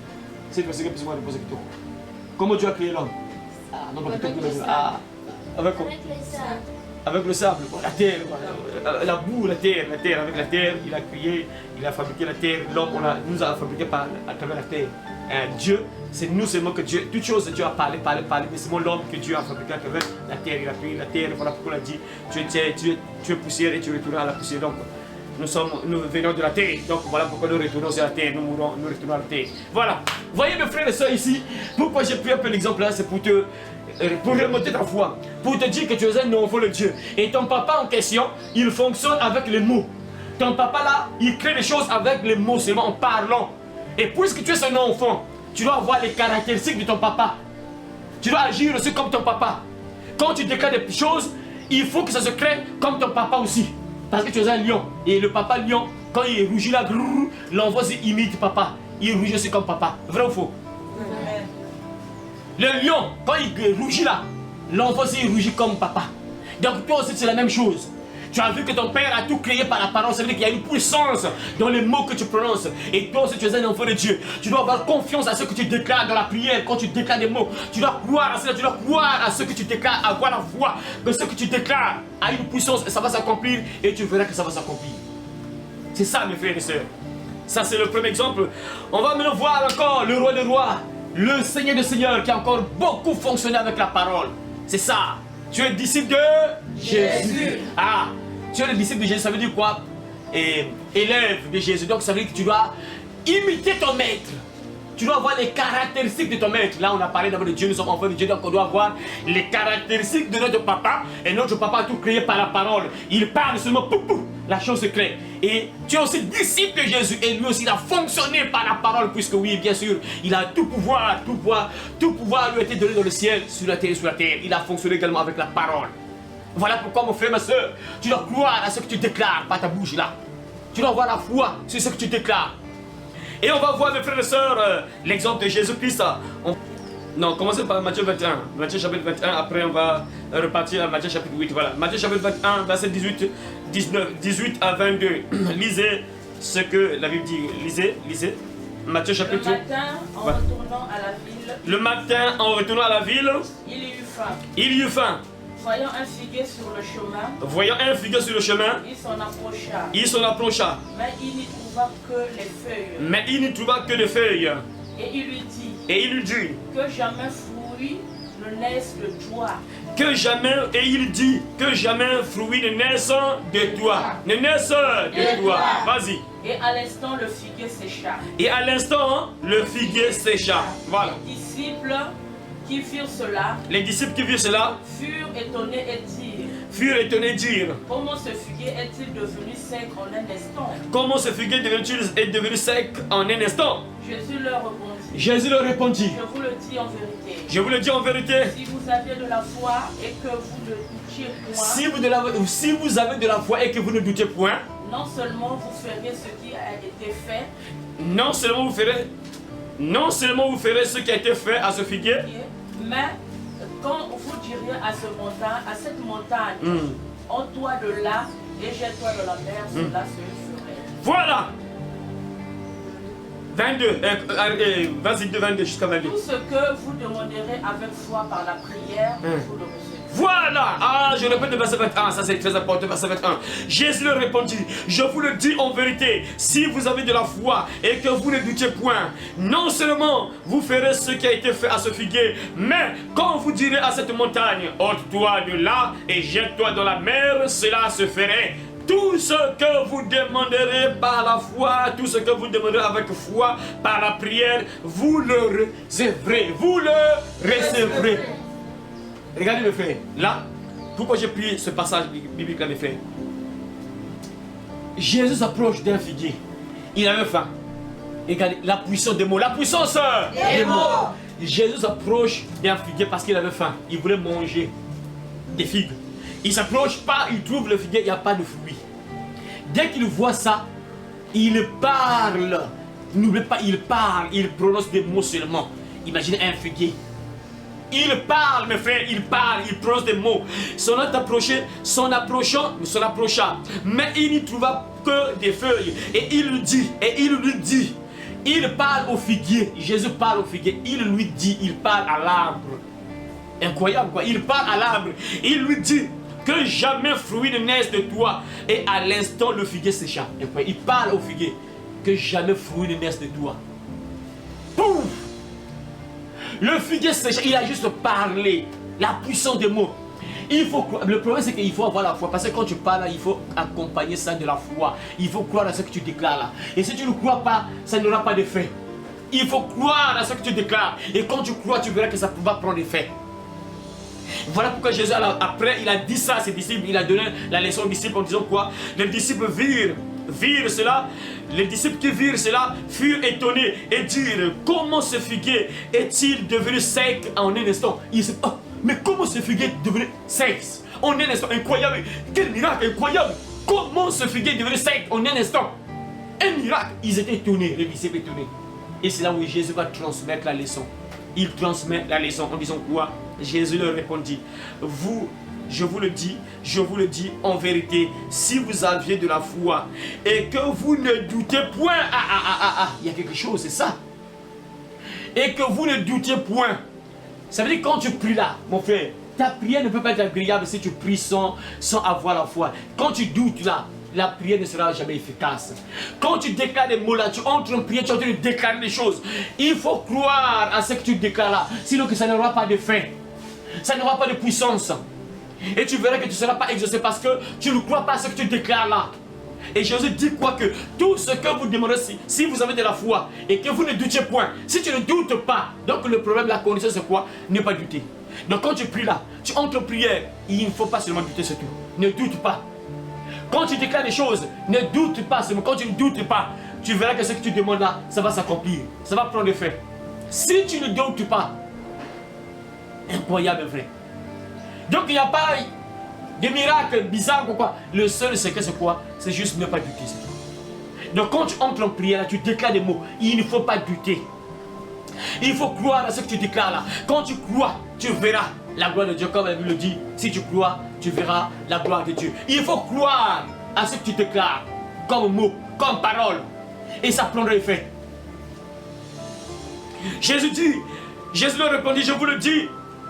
C'est le secret, moi de poser question. Comment Dieu a créé l'homme? Avec le sable, la terre, la boue, la terre. Avec la terre, il a créé, il a fabriqué la terre. L'homme, nous a fabriqué à travers la terre. Dieu, c'est nous seulement que Dieu, toutes choses, Dieu a parlé, mais c'est l'homme que Dieu a fabriqué à travers la terre. Il a créé la terre, voilà pourquoi il a dit, tu es poussière et tu retourneras à la poussière. Donc, nous venons de la terre, donc voilà pourquoi nous retournons sur la terre, nous mourons, nous retournons à la terre. Voilà, voyez mes frères et soeurs ici, pourquoi j'ai pris un peu l'exemple là, c'est pour remonter ta foi, pour te dire que tu es un enfant de Dieu. Et ton papa en question, il fonctionne avec les mots. Ton papa là, il crée des choses avec les mots seulement, en parlant. Et puisque tu es un enfant, tu dois avoir les caractéristiques de ton papa. Tu dois agir aussi comme ton papa. Quand tu déclares des choses, il faut que ça se crée comme ton papa aussi. Parce que tu es un lion. Et le papa lion, quand il rougit là, l'enfant aussi imite papa. Il rougit aussi comme papa. Vrai ou faux? Amen. Le lion, quand il rougit là, l'enfant aussi rougit comme papa. Donc toi aussi c'est la même chose. Tu as vu que ton père a tout créé par la parole. Ça veut dire qu'il y a une puissance dans les mots que tu prononces. Et toi aussi tu es un enfant de Dieu. Tu dois avoir confiance à ce que tu déclares dans la prière. Quand tu déclares des mots, tu dois croire à cela. Tu dois croire à ce que tu déclares. Avoir la foi que ce que tu déclares a une puissance et ça va s'accomplir. Et tu verras que ça va s'accomplir. C'est ça mes frères et sœurs. Ça c'est le premier exemple. On va maintenant voir encore le roi des rois, le Seigneur des seigneurs qui a encore beaucoup fonctionné avec la parole. C'est ça. Tu es disciple de Jésus. Ah, tu es le disciple de Jésus, ça veut dire quoi? Élève de Jésus. Donc ça veut dire que tu dois imiter ton maître. Tu dois avoir les caractéristiques de ton maître. Là, on a parlé d'abord de Dieu, nous sommes enfants de Dieu, donc on doit avoir les caractéristiques de notre papa. Et notre papa a tout créé par la parole. Il parle seulement, pouf, pouf, la chose se crée. Et tu es aussi disciple de Jésus. Et lui aussi, il a fonctionné par la parole, puisque oui, bien sûr, il a tout pouvoir lui a été donné dans le ciel, sur la terre, Il a fonctionné également avec la parole. Voilà pourquoi, mon frère, ma soeur, tu dois croire à ce que tu déclares par ta bouche là. Tu dois avoir la foi sur ce que tu déclares. Et on va voir, mes frères et sœurs, l'exemple de Jésus-Christ. Non, commencez par Matthieu 21. Matthieu chapitre 21, après on va repartir à Matthieu chapitre 8. Voilà. Matthieu chapitre 21, verset 18 à 22. Lisez ce que la Bible dit. Lisez. Matthieu chapitre 8. Le matin, en retournant à la ville, il y eut faim. Voyant un figuier sur le chemin, il s'en approcha. Mais il n'y trouva que des feuilles. Et il lui dit, que jamais fruit ne naisse de toi. Fruit ne naisse de toi. Vas-y. Et à l'instant, le figuier sécha. Voilà. Les disciples qui virent cela furent étonnés et dirent, comment ce figuier est-il devenu sec en un instant? Jésus leur répondit, je vous le dis en vérité, si vous avez de la foi et que vous ne doutiez point, si vous avez de la foi et que vous ne doutez point, non seulement vous ferez ce qui a été fait, non seulement vous ferez ce qui a été fait à ce figuier, mais quand vous direz à cette montagne, ôte-toi de là et jette-toi dans la mer, cela se ferait. Voilà. 22 jusqu'à 22. Tout ce que vous demanderez avec foi par la prière, vous le recevrez. Voilà. Ah, je répète le verset 21, ça c'est très important, verset 21. Jésus leur répondit, je vous le dis en vérité, si vous avez de la foi et que vous ne doutez point, non seulement vous ferez ce qui a été fait à ce figuier, mais quand vous direz à cette montagne, ôte-toi de là et jette-toi dans la mer, cela se ferait. Tout ce que vous demanderez par la foi, tout ce que vous demanderez avec foi, par la prière, vous le recevrez. Regardez mes frères, là, pourquoi j'ai pris ce passage biblique là mes frères? Jésus s'approche d'un figuier, il avait faim. Regardez, la puissance des mots. La puissance des mots. Jésus s'approche d'un figuier parce qu'il avait faim. Il voulait manger des figues. Il s'approche pas, il trouve le figuier, il n'y a pas de fruits. Dès qu'il voit ça, il parle. N'oubliez pas, il parle, il prononce des mots seulement. Imaginez un figuier. Il parle, mes frères, il parle, il prononce des mots. Son approcha, mais il n'y trouva que des feuilles. Et il lui dit, il parle au figuier. Jésus parle au figuier, il lui dit, il parle à l'arbre. Incroyable quoi, il parle à l'arbre. Il lui dit que jamais fruit ne naisse de toi. Et à l'instant, le figuier sécha. Il parle au figuier que jamais fruit ne naisse de toi. Pouf! Le figuier sécha, il a juste parlé. La puissance des mots. Le problème c'est qu'il faut avoir la foi. Parce que quand tu parles, il faut accompagner ça de la foi. Il faut croire à ce que tu déclares là. Et si tu ne crois pas, ça n'aura pas d'effet. Il faut croire à ce que tu déclares. Et quand tu crois, tu verras que ça va prendre effet. Voilà pourquoi Jésus, après, il a dit ça à ses disciples. Il a donné la leçon aux disciples en disant quoi? Les disciples virent cela. Les disciples qui virent cela furent étonnés et dirent: comment ce figuier est-il devenu sec en un instant? Ils se disent: oh, mais comment ce figuier est devenu sec en un instant? Incroyable! Quel miracle incroyable! Comment ce figuier est devenu sec en un instant? Un miracle! Ils étaient étonnés, les disciples étonnés. Et c'est là où Jésus va transmettre la leçon. Il transmet la leçon en disant quoi? Jésus leur répondit: je vous le dis en vérité, si vous aviez de la foi et que vous ne doutez point, il y a quelque chose, c'est ça. Et que vous ne doutiez point. Ça veut dire quand tu pries là, mon frère, ta prière ne peut pas être agréable si tu pries sans avoir la foi. Quand tu doutes là, la prière ne sera jamais efficace. Quand tu déclares des mots là, tu entres en prière, tu es en train de déclarer des choses. Il faut croire à ce que tu déclares là, sinon que ça n'aura pas de fin. Ça n'aura pas de puissance. Et tu verras que tu ne seras pas exaucé parce que tu ne crois pas à ce que tu déclares là. Et Jésus dit quoi? Que tout ce que vous demandez, si vous avez de la foi et que vous ne doutiez point, si tu ne doutes pas, donc le problème, la condition c'est quoi? Ne pas douter. Donc quand tu pries là, tu entres en prière, il ne faut pas seulement douter, c'est tout. Ne doute pas. Quand tu déclares des choses, ne doute pas seulement. Quand tu ne doutes pas, tu verras que ce que tu demandes là, ça va s'accomplir. Ça va prendre effet. Si tu ne doutes pas, incroyable, vrai. Donc il n'y a pas de miracle bizarre ou quoi. Le seul secret c'est quoi? C'est juste ne pas douter. Donc quand tu entres en prière, tu déclares des mots. Il ne faut pas douter. Il faut croire à ce que tu déclares là. Quand tu crois, tu verras la gloire de Dieu. Comme la Bible le dit, si tu crois, tu verras la gloire de Dieu. Il faut croire à ce que tu déclares comme mot, comme parole. Et ça prendra effet. Jésus leur répondit: je vous le dis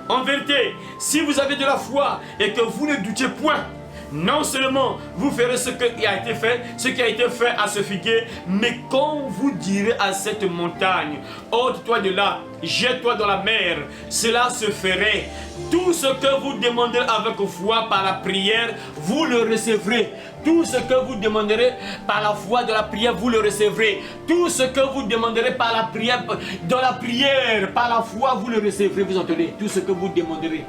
en vérité, si vous avez de la foi et que vous ne doutiez point, non seulement vous ferez ce qui a été fait à ce figuier, mais quand vous direz à cette montagne: ôte-toi de là, jette-toi dans la mer, cela se ferait. Tout ce que vous demanderez avec foi par la prière, vous le recevrez. Tout ce que vous demanderez par la foi de la prière, vous le recevrez. Tout ce que vous demanderez par la prière, dans la prière, par la foi, vous le recevrez. Vous entendez? Tout ce que vous demanderez.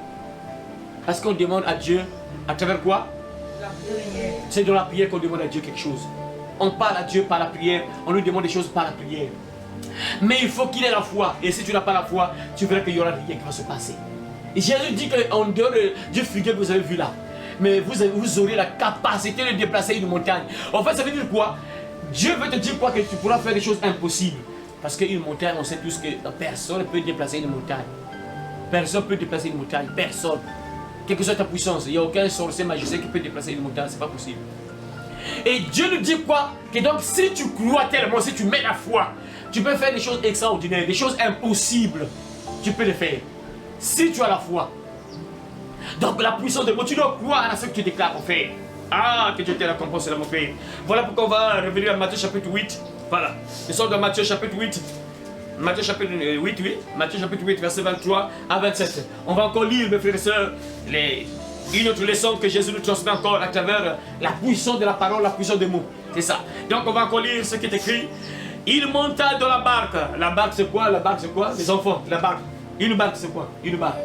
Parce qu'on demande à Dieu à travers quoi? C'est dans la prière qu'on demande à Dieu quelque chose. On parle à Dieu par la prière, on lui demande des choses par la prière. Mais il faut qu'il ait la foi. Et si tu n'as pas la foi, tu verras qu'il n'y aura rien qui va se passer. Et Jésus dit qu'en dehors du figuier que vous avez vu là, mais vous aurez la capacité de déplacer une montagne. En fait, ça veut dire quoi? Dieu veut te dire quoi? Que tu pourras faire des choses impossibles. Parce qu'une montagne, on sait tous que personne ne peut déplacer une montagne. Personne ne peut déplacer une montagne. Personne. Quelle que soit ta puissance, il n'y a aucun sorcier magicien qui peut déplacer une montagne, c'est pas possible. Et Dieu nous dit quoi? Que donc si tu crois tellement, si tu mets la foi, tu peux faire des choses extraordinaires, des choses impossibles. Tu peux les faire. Si tu as la foi. Donc la puissance de Dieu, tu dois croire à ce que tu déclares, mon frère. Ah, que Dieu te récompense, mon frère. Voilà pourquoi on va revenir à Matthieu chapitre 8. Voilà. Nous sommes dans Matthieu chapitre 8. Matthieu chapitre 8, oui. Matthieu chapitre 8, verset 23 à 27. On va encore lire, mes frères et sœurs, une autre leçon que Jésus nous transmet encore à travers la puissance de la parole, la puissance des mots. C'est ça. Donc on va encore lire ce qui est écrit. Il monta dans la barque. La barque c'est quoi? La barque c'est quoi? Les enfants, la barque. Une barque c'est quoi? Une barque.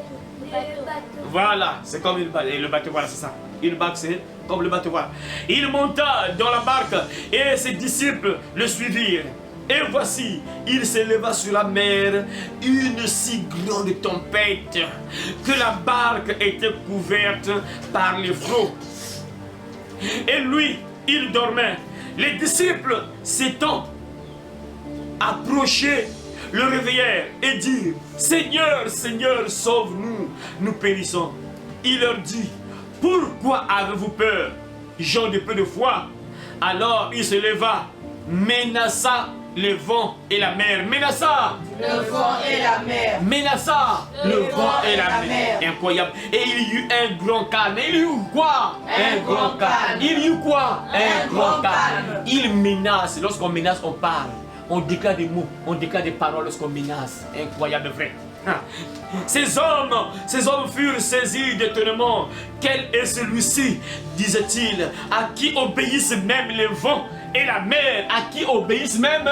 Voilà, c'est comme une barque. Et le bateau, voilà, c'est ça. Une barque c'est comme le bateau, voilà. Il monta dans la barque et ses disciples le suivirent. Et voici, il s'éleva sur la mer une si grande tempête que la barque était couverte par les flots. Et lui, il dormait. Les disciples s'étant approchés, le réveillèrent et dirent: Seigneur, Seigneur, sauve-nous, nous périssons. Il leur dit: pourquoi avez-vous peur, gens de peu de foi? Alors il se leva, menaça le vent et la mer. Menaça le vent et la mer. Menaça le vent et la mer. Incroyable. Et il y eut un grand calme. Il y eut quoi? Un grand calme. Il y eut quoi? Un grand calme. Il menace. Lorsqu'on menace, on parle. On déclare des mots, on déclare des paroles lorsqu'on menace. Incroyable, vrai. Ces hommes furent saisis d'étonnement. Quel est celui-ci, disait-il, à qui obéissent même les vents et la mer? À qui obéissent même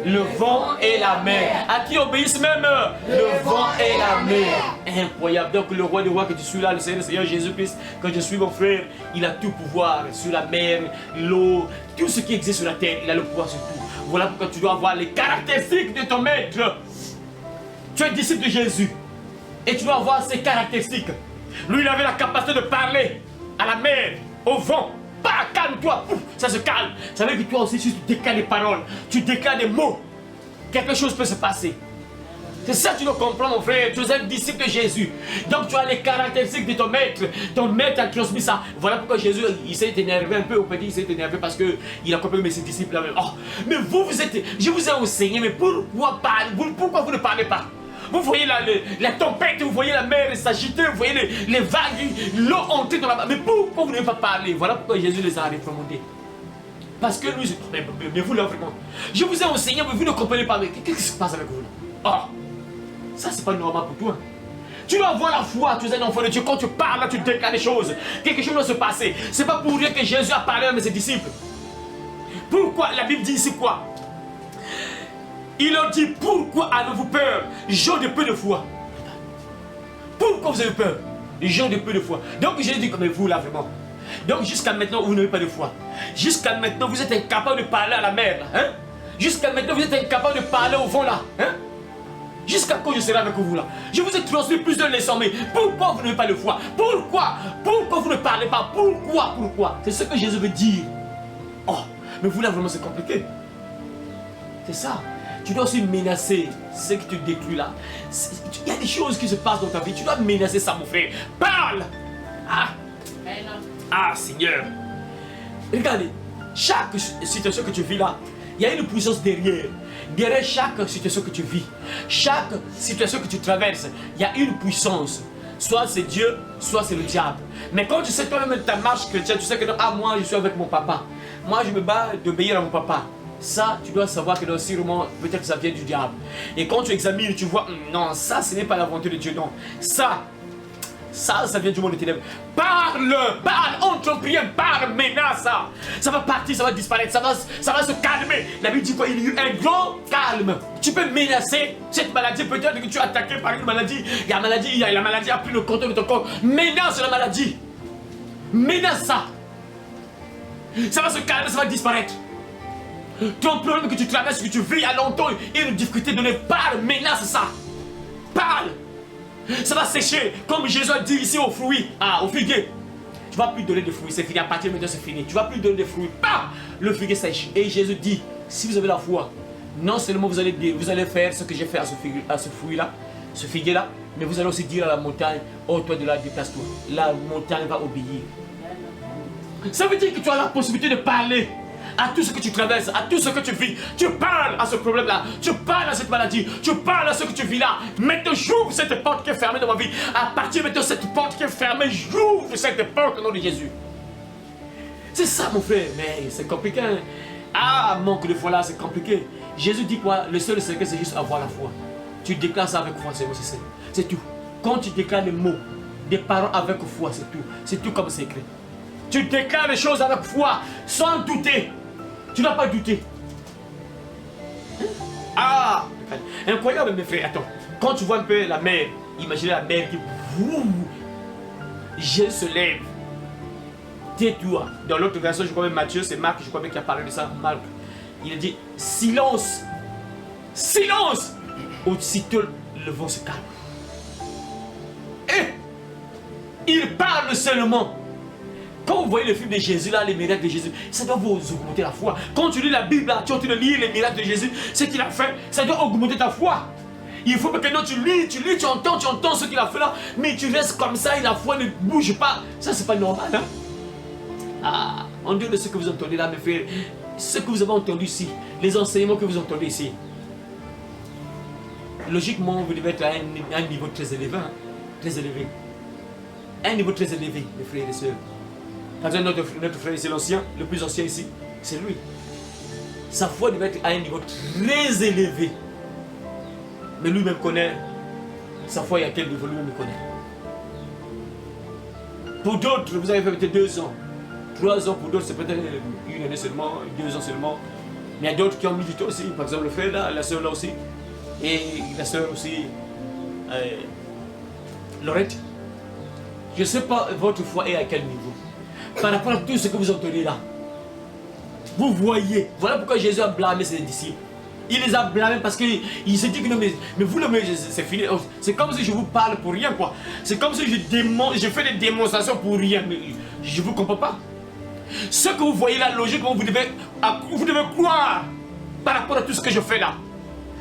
le vent et la mer? À qui obéissent même le vent et la mer? Incroyable. Donc le roi des rois que tu suis là, le Seigneur Jésus-Christ, que je suis mon frère, il a tout pouvoir sur la mer, l'eau, tout ce qui existe sur la terre, il a le pouvoir sur tout. Voilà pourquoi tu dois avoir les caractéristiques de ton maître. Tu es disciple de Jésus et tu dois avoir ces caractéristiques. Lui, il avait la capacité de parler à la mer, au vent. Bah, calme-toi, ça se calme. Ça veut dire que toi aussi, si tu déclares des paroles, tu déclares des mots, quelque chose peut se passer. C'est ça que tu dois comprendre, mon frère. Tu es un disciple de Jésus. Donc tu as les caractéristiques de ton maître. Ton maître a transmis ça. Voilà pourquoi Jésus, il s'est énervé un peu au petit. Il s'est énervé parce qu'il a compris, mais ses disciples là même. Oh, mais vous êtes... Je vous ai enseigné, mais pourquoi vous ne parlez pas? Vous voyez la tempête, vous voyez la mer s'agiter, vous voyez les vagues, l'eau entrer dans la mer. Mais pourquoi vous ne pas parler? Voilà pourquoi Jésus les a réprimandés. Parce que lui, mais vous là vraiment, je vous ai enseigné, mais vous ne comprenez pas. Mais qu'est-ce qui se passe avec vous là? Oh, ça c'est pas normal pour toi. Tu dois avoir la foi, tu es un enfant de Dieu. Quand tu parles, là, tu déclares des choses. Quelque chose doit se passer. C'est pas pour rien que Jésus a parlé à ses disciples. Pourquoi? La Bible dit ici quoi? Il leur dit: pourquoi avez-vous peur, gens de peu de foi? Pourquoi vous avez peur, gens de peu de foi? Donc Jésus dit: comme vous là vraiment. Donc jusqu'à maintenant vous n'avez pas de foi. Jusqu'à maintenant vous êtes incapable de parler à la mer là, hein? Jusqu'à maintenant vous êtes incapable de parler au vent là, hein? Jusqu'à quand je serai avec vous là? Je vous ai transmis plusieurs leçons, mais pourquoi vous n'avez pas de foi? Pourquoi? Pourquoi vous ne parlez pas? Pourquoi? C'est ce que Jésus veut dire. Oh, mais vous là vraiment c'est compliqué. C'est ça. Tu dois aussi menacer ce que tu décris là. Il y a des choses qui se passent dans ta vie. Tu dois menacer ça, mon frère. Parle! Ah, Seigneur. Regardez, chaque situation que tu vis là, il y a une puissance derrière. Derrière chaque situation que tu vis, chaque situation que tu traverses, il y a une puissance. Soit c'est Dieu, soit c'est le diable. Mais quand tu sais toi-même ta marche chrétienne, tu sais que non, ah, moi je suis avec mon papa. Moi je me bats d'obéir à mon papa. Ça, tu dois savoir que sûrement, peut-être que ça vient du diable. Et quand tu examines, tu vois, non, ça, ce n'est pas la volonté de Dieu, non. Ça vient du monde des ténèbres. Parle, entre en prière, parle, menace ça. Ça va partir, ça va disparaître, ça va se calmer. La Bible dit quoi? Il y a eu un grand calme. Tu peux menacer cette maladie, peut-être que tu es attaqué par une maladie. La maladie a pris le contrôle de ton corps. Menace la maladie. Menace ça. Ça va se calmer, ça va disparaître. Ton problème que tu traverses, que tu vis à longtemps, une difficulté de ne parle, menace ça. Parle. Ça va sécher, comme Jésus a dit ici aux fruits, au figuier. Tu ne vas plus donner de fruits, c'est fini, à partir de maintenant c'est fini. Tu ne vas plus donner de fruits, le figuier sèche. Et Jésus dit, si vous avez la foi, non seulement vous allez faire ce que j'ai fait à ce fruit-là, ce figuier-là, mais vous allez aussi dire à la montagne, oh toi de là, déplace-toi. La montagne va obéir. Ça veut dire que tu as la possibilité de parler à tout ce que tu traverses, à tout ce que tu vis. Tu parles à ce problème-là, tu parles à cette maladie, tu parles à ce que tu vis là. Maintenant, j'ouvre cette porte qui est fermée dans ma vie. À partir de maintenant, cette porte qui est fermée, j'ouvre cette porte au nom de Jésus. C'est ça, mon frère. Mais c'est compliqué. Hein? Ah, manque de foi là, c'est compliqué. Jésus dit quoi? Le seul secret, c'est juste avoir la foi. Tu déclares ça avec foi, c'est tout. Quand tu déclares les mots, des paroles avec foi, c'est tout. C'est tout comme secret. Tu déclares les choses avec foi, sans douter. Tu n'as pas douté. Ah, incroyable mes frères. Attends, quand tu vois un peu la mer, imaginez la mer qui... Jésus se lève. Tais-toi. Dans l'autre version, je crois même Matthieu, c'est Marc, je crois même qu'il a parlé de ça. Marc, il a dit, silence, silence, aussitôt le vent se calme. Et il parle seulement. Quand vous voyez le film de Jésus, là, les miracles de Jésus, ça doit vous augmenter la foi. Quand tu lis la Bible, là, tu es en train de lire les miracles de Jésus, ce qu'il a fait, ça doit augmenter ta foi. Il faut que non, tu lis, tu entends ce qu'il a fait là, mais tu restes comme ça et la foi ne bouge pas. Ça, c'est pas normal, hein? Ah, en dehors de ce que vous entendez là, mes frères, ce que vous avez entendu ici, les enseignements que vous entendez ici, logiquement, vous devez être à un niveau très élevé, hein? Très élevé. Un niveau très élevé, mes frères et sœurs. Par exemple, notre frère ici, l'ancien, le plus ancien ici, c'est lui. Sa foi devait être à un niveau très élevé. Mais lui-même connaît sa foi et à quel niveau lui-même connaît. Pour d'autres, vous avez fait peut-être 2 ans, 3 ans, pour d'autres, c'est peut-être 1 année seulement, 2 ans seulement. Mais il y a d'autres qui ont mis du temps aussi. Par exemple, le frère là, la soeur là aussi. Et la soeur aussi, Laurette. Je ne sais pas votre foi est à quel niveau. Par rapport à tout ce que vous entendez là. Vous voyez. Voilà pourquoi Jésus a blâmé ses disciples. Il les a blâmés parce qu'il s'est dit que non, mais vous, c'est fini. C'est comme si je vous parle pour rien, quoi. C'est comme si je fais des démonstrations pour rien. Mais je ne vous comprends pas. Ce que vous voyez là, logiquement, vous devez croire par rapport à tout ce que je fais là.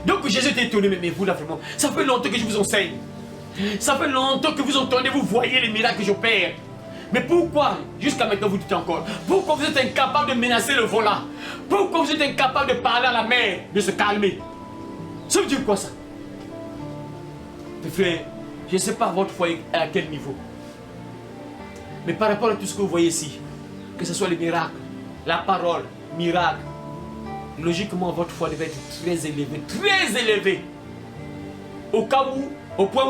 Donc Jésus était étonné, mais vous là, vraiment, ça fait longtemps que je vous enseigne. Ça fait longtemps que vous entendez, vous voyez les miracles que j'opère. Mais pourquoi, jusqu'à maintenant, vous dites encore, pourquoi vous êtes incapable de menacer le vent là? Pourquoi vous êtes incapable de parler à la mer, de se calmer? Ça veut dire quoi ça? Mes frères, je ne sais pas votre foi à quel niveau. Mais par rapport à tout ce que vous voyez ici, que ce soit les miracles, la parole, miracle, logiquement votre foi devait être très élevée, très élevée. Au cas où, au point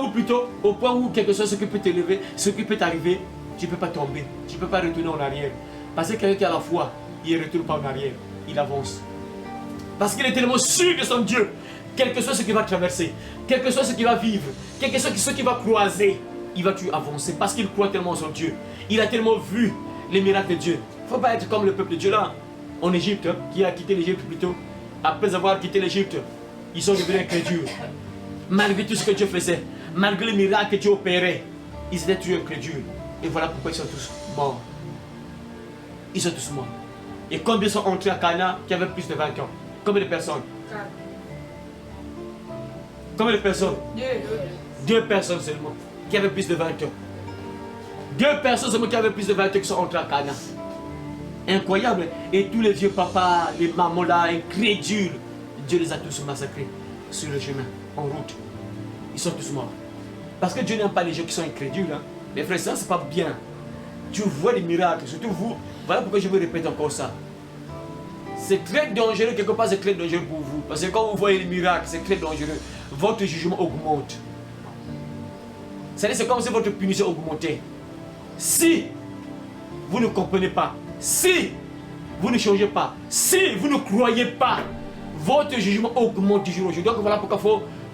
où quelque chose ce qui peut t'élever, ce qui peut t'arriver, tu ne peux pas tomber, tu ne peux pas retourner en arrière. Parce que quelqu'un qui a la foi, il ne retourne pas en arrière, il avance. Parce qu'il est tellement sûr de son Dieu, quel que soit ce qu'il va traverser, quel que soit ce qu'il va vivre, quel que soit ce qu'il va croiser, il va toujours avancer. Parce qu'il croit tellement en son Dieu. Il a tellement vu les miracles de Dieu. Il ne faut pas être comme le peuple de Dieu là, en Égypte, qui a quitté l'Égypte plutôt. Après avoir quitté l'Égypte, ils sont devenus incrédules. Malgré tout ce que Dieu faisait, malgré les miracles que Dieu opérait, ils étaient toujours incrédules. Et voilà pourquoi ils sont tous morts. Ils sont tous morts. Et combien sont entrés à Cana qui avaient plus de 20 ans? Combien de personnes? 4. Combien de personnes? 2 personnes seulement qui avaient plus de 20 ans. 2 personnes seulement qui avaient plus de 20 ans qui sont entrés à Cana. Incroyable. Et tous les vieux papas, les mamans là, incrédules, Dieu les a tous massacrés sur le chemin, en route. Ils sont tous morts. Parce que Dieu n'aime pas les gens qui sont incrédules. Hein. Les frères, ça c'est pas bien. Tu vois les miracles, surtout vous. Voilà pourquoi je vous répète encore ça. C'est très dangereux, quelque part c'est très dangereux pour vous. Parce que quand vous voyez les miracles, c'est très dangereux. Votre jugement augmente. C'est comme si votre punition augmentait. Si vous ne comprenez pas, si vous ne changez pas, si vous ne croyez pas, votre jugement augmente du jour au jour. Donc voilà pourquoi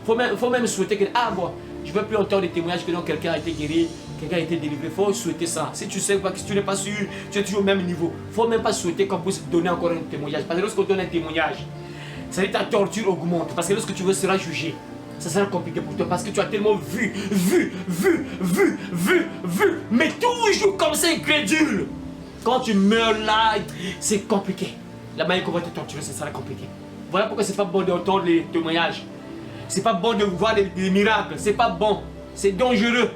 il faut même souhaiter que, bon, je ne veux plus entendre des témoignages que quelqu'un a été guéri, quelqu'un a été délivré. Il faut souhaiter ça. Si tu sais pas, si tu n'es pas sûr, tu es toujours au même niveau. Il ne faut même pas souhaiter qu'on puisse donner encore un témoignage. Parce que lorsqu'on donne un témoignage, ça veut dire ta torture augmente. Parce que lorsque tu veux seras jugé, ça sera compliqué pour toi. Parce que tu as tellement vu, mais toujours comme ça incrédule. Quand tu meurs là, c'est compliqué. La manière qu'on va te torturer, ça sera compliqué. Voilà pourquoi c'est pas bon d'entendre les témoignages. C'est pas bon de voir des miracles. C'est pas bon. C'est dangereux.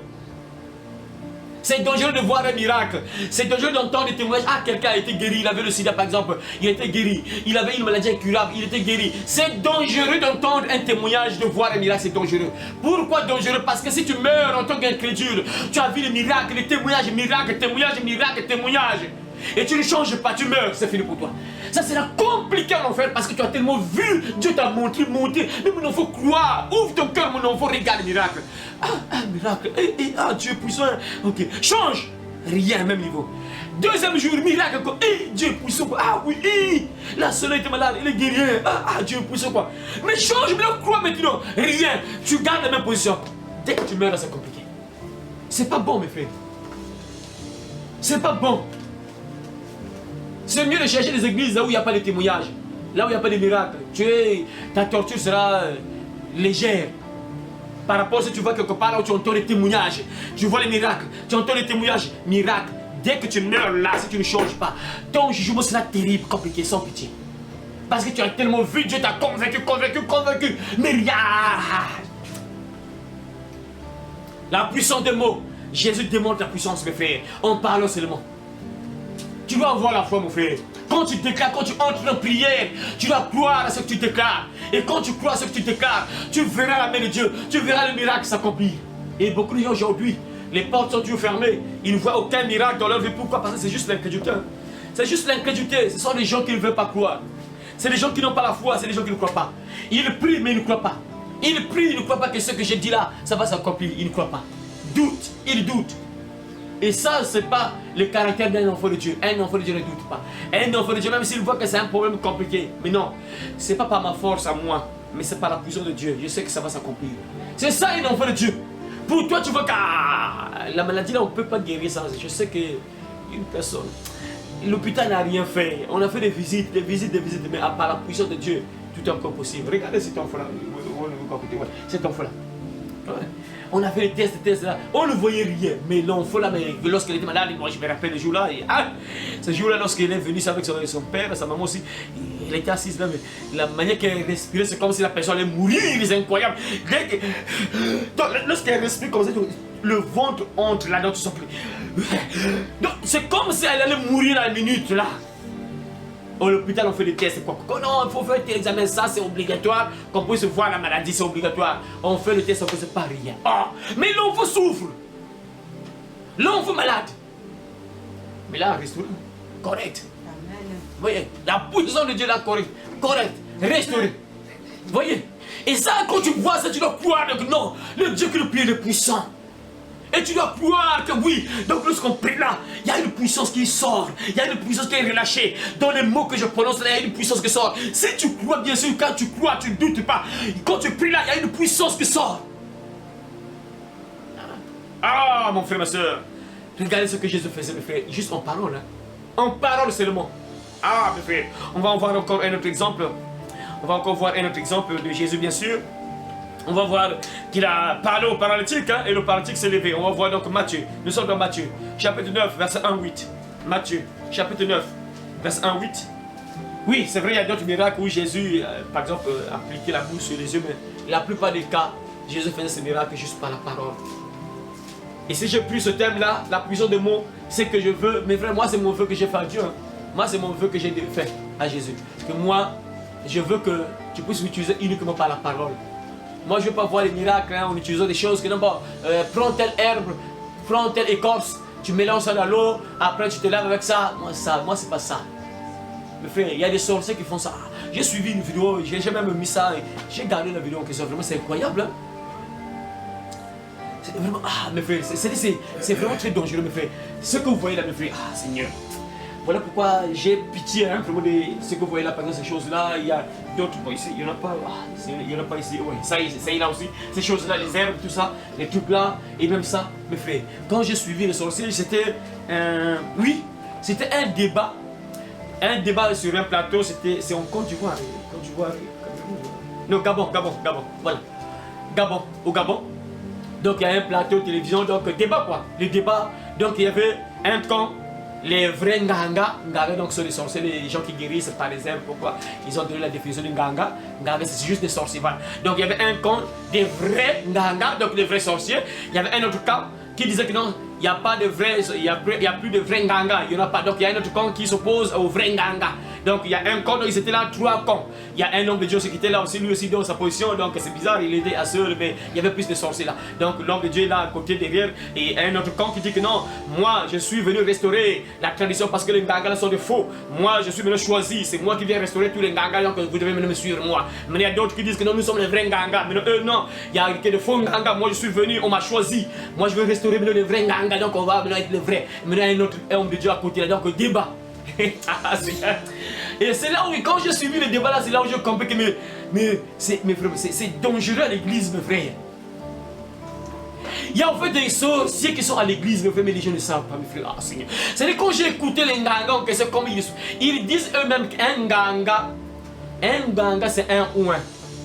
C'est dangereux de voir un miracle. C'est dangereux d'entendre des témoignages. Quelqu'un a été guéri. Il avait le sida par exemple. Il a été guéri. Il avait une maladie incurable. Il était guéri. C'est dangereux d'entendre un témoignage, de voir un miracle. C'est dangereux. Pourquoi dangereux? Parce que si tu meurs en tant qu'incrédule, tu as vu les miracles, les témoignages, miracles, témoignages. Et tu ne changes pas, tu meurs, c'est fini pour toi. Ça sera compliqué en enfer parce que tu as tellement vu, Dieu t'a montré. Mais mon enfant, crois, ouvre ton cœur, mon enfant, regarde le miracle. Miracle, Dieu puissant, ok, change, rien, même niveau. Deuxième jour, miracle, quoi, Dieu puissant, quoi, oui, la soeur était malade, il est guéri, Dieu puissant, quoi. Mais change, mais crois maintenant, rien, tu gardes la même position. Dès que tu meurs, là, c'est compliqué. C'est pas bon, mes frères. C'est pas bon. C'est mieux de chercher des églises là où il n'y a pas de témoignages. Là où il n'y a pas de miracle, ta torture sera légère. Par rapport à ce que tu vois quelque part là où tu entends les témoignages, tu vois les miracles, tu entends les témoignages, miracles. Dès que tu meurs là, si tu ne changes pas, ton jugement sera terrible, compliqué, sans pitié. Parce que tu as tellement vu, Dieu t'a convaincu. Mais rien. La puissance des mots. Jésus démontre la puissance, mes frères. En parlant seulement. Tu dois avoir la foi, mon frère. Quand tu déclares, quand tu entres en prière, tu dois croire à ce que tu déclares. Et quand tu crois à ce que tu déclares, tu verras la main de Dieu. Tu verras le miracle s'accomplir. Et beaucoup de gens aujourd'hui, les portes sont toujours fermées. Ils ne voient aucun miracle dans leur vie. Pourquoi? Parce que c'est juste l'incrédulité. C'est juste l'incrédulité. Ce sont les gens qui ne veulent pas croire. C'est les gens qui n'ont pas la foi. C'est les gens qui ne croient pas. Ils prient, mais ils ne croient pas. Ils prient, ils ne croient pas que ce que j'ai dit là, ça va s'accomplir. Ils ne croient pas. Doute. Ils doutent. Et ça, c'est pas le caractère d'un enfant de Dieu. Un enfant de Dieu ne doute pas. Un enfant de Dieu, même s'il voit que c'est un problème compliqué. Mais non, c'est pas par ma force à moi, mais c'est par la puissance de Dieu. Je sais que ça va s'accomplir. C'est ça un enfant de Dieu. Pour toi, tu vois que la maladie là, on ne peut pas guérir ça. Je sais qu'une personne, l'hôpital n'a rien fait. On a fait des visites, mais par la puissance de Dieu, tout est encore possible. Regardez cet enfant-là. Cet enfant-là. Ouais. On a fait des tests là, on ne voyait rien. Mais l'enfant là, lorsqu'il était malade, moi je me rappelle le jour là. Ce jour-là, lorsqu'il est venu avec son père, sa maman aussi, il était assise là, mais la manière qu'elle respirait, c'est comme si la personne allait mourir, c'est incroyable. Lorsqu'elle respire comme ça, le ventre entre là, donc tu sens plus. Donc c'est comme si elle allait mourir à la minute là. Au l'hôpital, on fait des tests. Quoi. Non, il faut faire tel examen, ça c'est obligatoire. Qu'on puisse voir la maladie, c'est obligatoire. On fait le test, on ne fait pas rien. Oh, mais l'enfant souffre. L'enfant malade. Mais là, restauré. Correct. Amen. Voyez, la puissance de Dieu là, correct. Correct. Restauré. Voyez. Et ça, quand tu vois ça, tu dois croire que non, le Dieu qui nous prie est puissant. Et tu dois croire que oui, donc lorsqu'on prie là, il y a une puissance qui sort, il y a une puissance qui est relâchée. Dans les mots que je prononce là, il y a une puissance qui sort. Si tu crois, bien sûr, quand tu crois, tu ne doutes pas. Quand tu pries là, il y a une puissance qui sort. Ah, mon frère, ma soeur, regardez ce que Jésus faisait, mes frères, juste en parole. Hein. En parole seulement. Ah, mes frères, on va en voir encore un autre exemple. On va encore voir un autre exemple de Jésus, bien sûr. On va voir qu'il a parlé au paralytique, hein, et le paralytique s'est levé. On va voir donc Matthieu. Nous sommes dans Matthieu, chapitre 9, verset 1-8. Matthieu, chapitre 9, verset 1-8. Oui, c'est vrai, il y a d'autres miracles où Jésus, par exemple, appliquait la bouche sur les yeux, mais la plupart des cas, Jésus faisait ces miracles juste par la parole. Et si j'ai pris ce thème-là, la puissance de mots, c'est que je veux, mais vraiment, moi, c'est mon vœu que j'ai fait à Dieu. Hein. Moi, c'est mon vœu que j'ai fait à Jésus. Que moi, je veux que tu puisses m'utiliser uniquement par la parole. Moi, je ne veux pas voir les miracles hein, en utilisant des choses que non, bon, prends telle herbe, prends telle écorce, tu mélanges ça dans l'eau, après tu te laves avec ça. Moi c'est pas ça. Mais frère, il y a des sorciers qui font ça. J'ai suivi une vidéo, j'ai même mis ça, j'ai gardé la vidéo en question. Vraiment, c'est incroyable. Hein? C'est vraiment, mes frères, c'est vraiment très dangereux, mes frères. Ce que vous voyez là, mes frères, Seigneur. Voilà pourquoi j'ai pitié hein, vraiment de ce que vous voyez là, par exemple, ces choses-là. Il y a d'autres, bon, ici, il n'y en a pas, il n'y en a pas ici, oui, ça y est là aussi. Ces choses-là, les herbes, tout ça, les trucs là, et même ça, mes frères. Quand j'ai suivi les sorciers, c'était, oui, c'était un débat sur un plateau, c'est en Côte d'Ivoire, non, Gabon, voilà, Gabon, au Gabon. Donc il y a un plateau de télévision, donc débat quoi, le débat, donc il y avait un camp. Les vrais nganga, donc sont les sorciers, les gens qui guérissent par les herbes, pourquoi ils ont donné la définition de nganga. Nganga c'est juste des sorciers, voilà. Donc il y avait un camp des vrais nganga, donc des vrais sorciers. Il y avait un autre camp qui disait que non, il n'y a pas de vrais, il y a plus de vrais nganga, il n'y en a pas. Donc il y a un autre camp qui s'oppose aux vrais nganga. Donc il y a un camp, donc ils étaient là, 3 camps. Il y a un homme de Dieu qui était là aussi, lui aussi dans sa position, donc c'est bizarre, il aidait à se lever. Il y avait plus de sorciers là. Donc l'homme de Dieu est là à côté derrière, et un autre camp qui dit que non, moi je suis venu restaurer la tradition parce que les nganga sont des faux. Moi je suis venu choisi, c'est moi qui viens restaurer tous les nganga, donc vous devez me suivre moi. Mais il y a d'autres qui disent que non, nous sommes les vrais nganga. Mais eux non, il y a que des faux nganga. Moi je suis venu, on m'a choisi. Moi je veux restaurer les vrais nganga, donc on va être les vrais. Mais il y a un autre homme de Dieu à côté là, donc débat. Et c'est là où, quand j'ai suivi le débat là, c'est là où j'ai compris que c'est dangereux à l'église, mes frères. Il y a en fait des sorciers qui sont à l'église, mes frères, mais les gens ne savent pas, mes frères. Seigneur. C'est-à-dire quand j'ai écouté les nganga, c'est comme ils disent eux-mêmes qu'un nganga, Un ganga, c'est un ouin.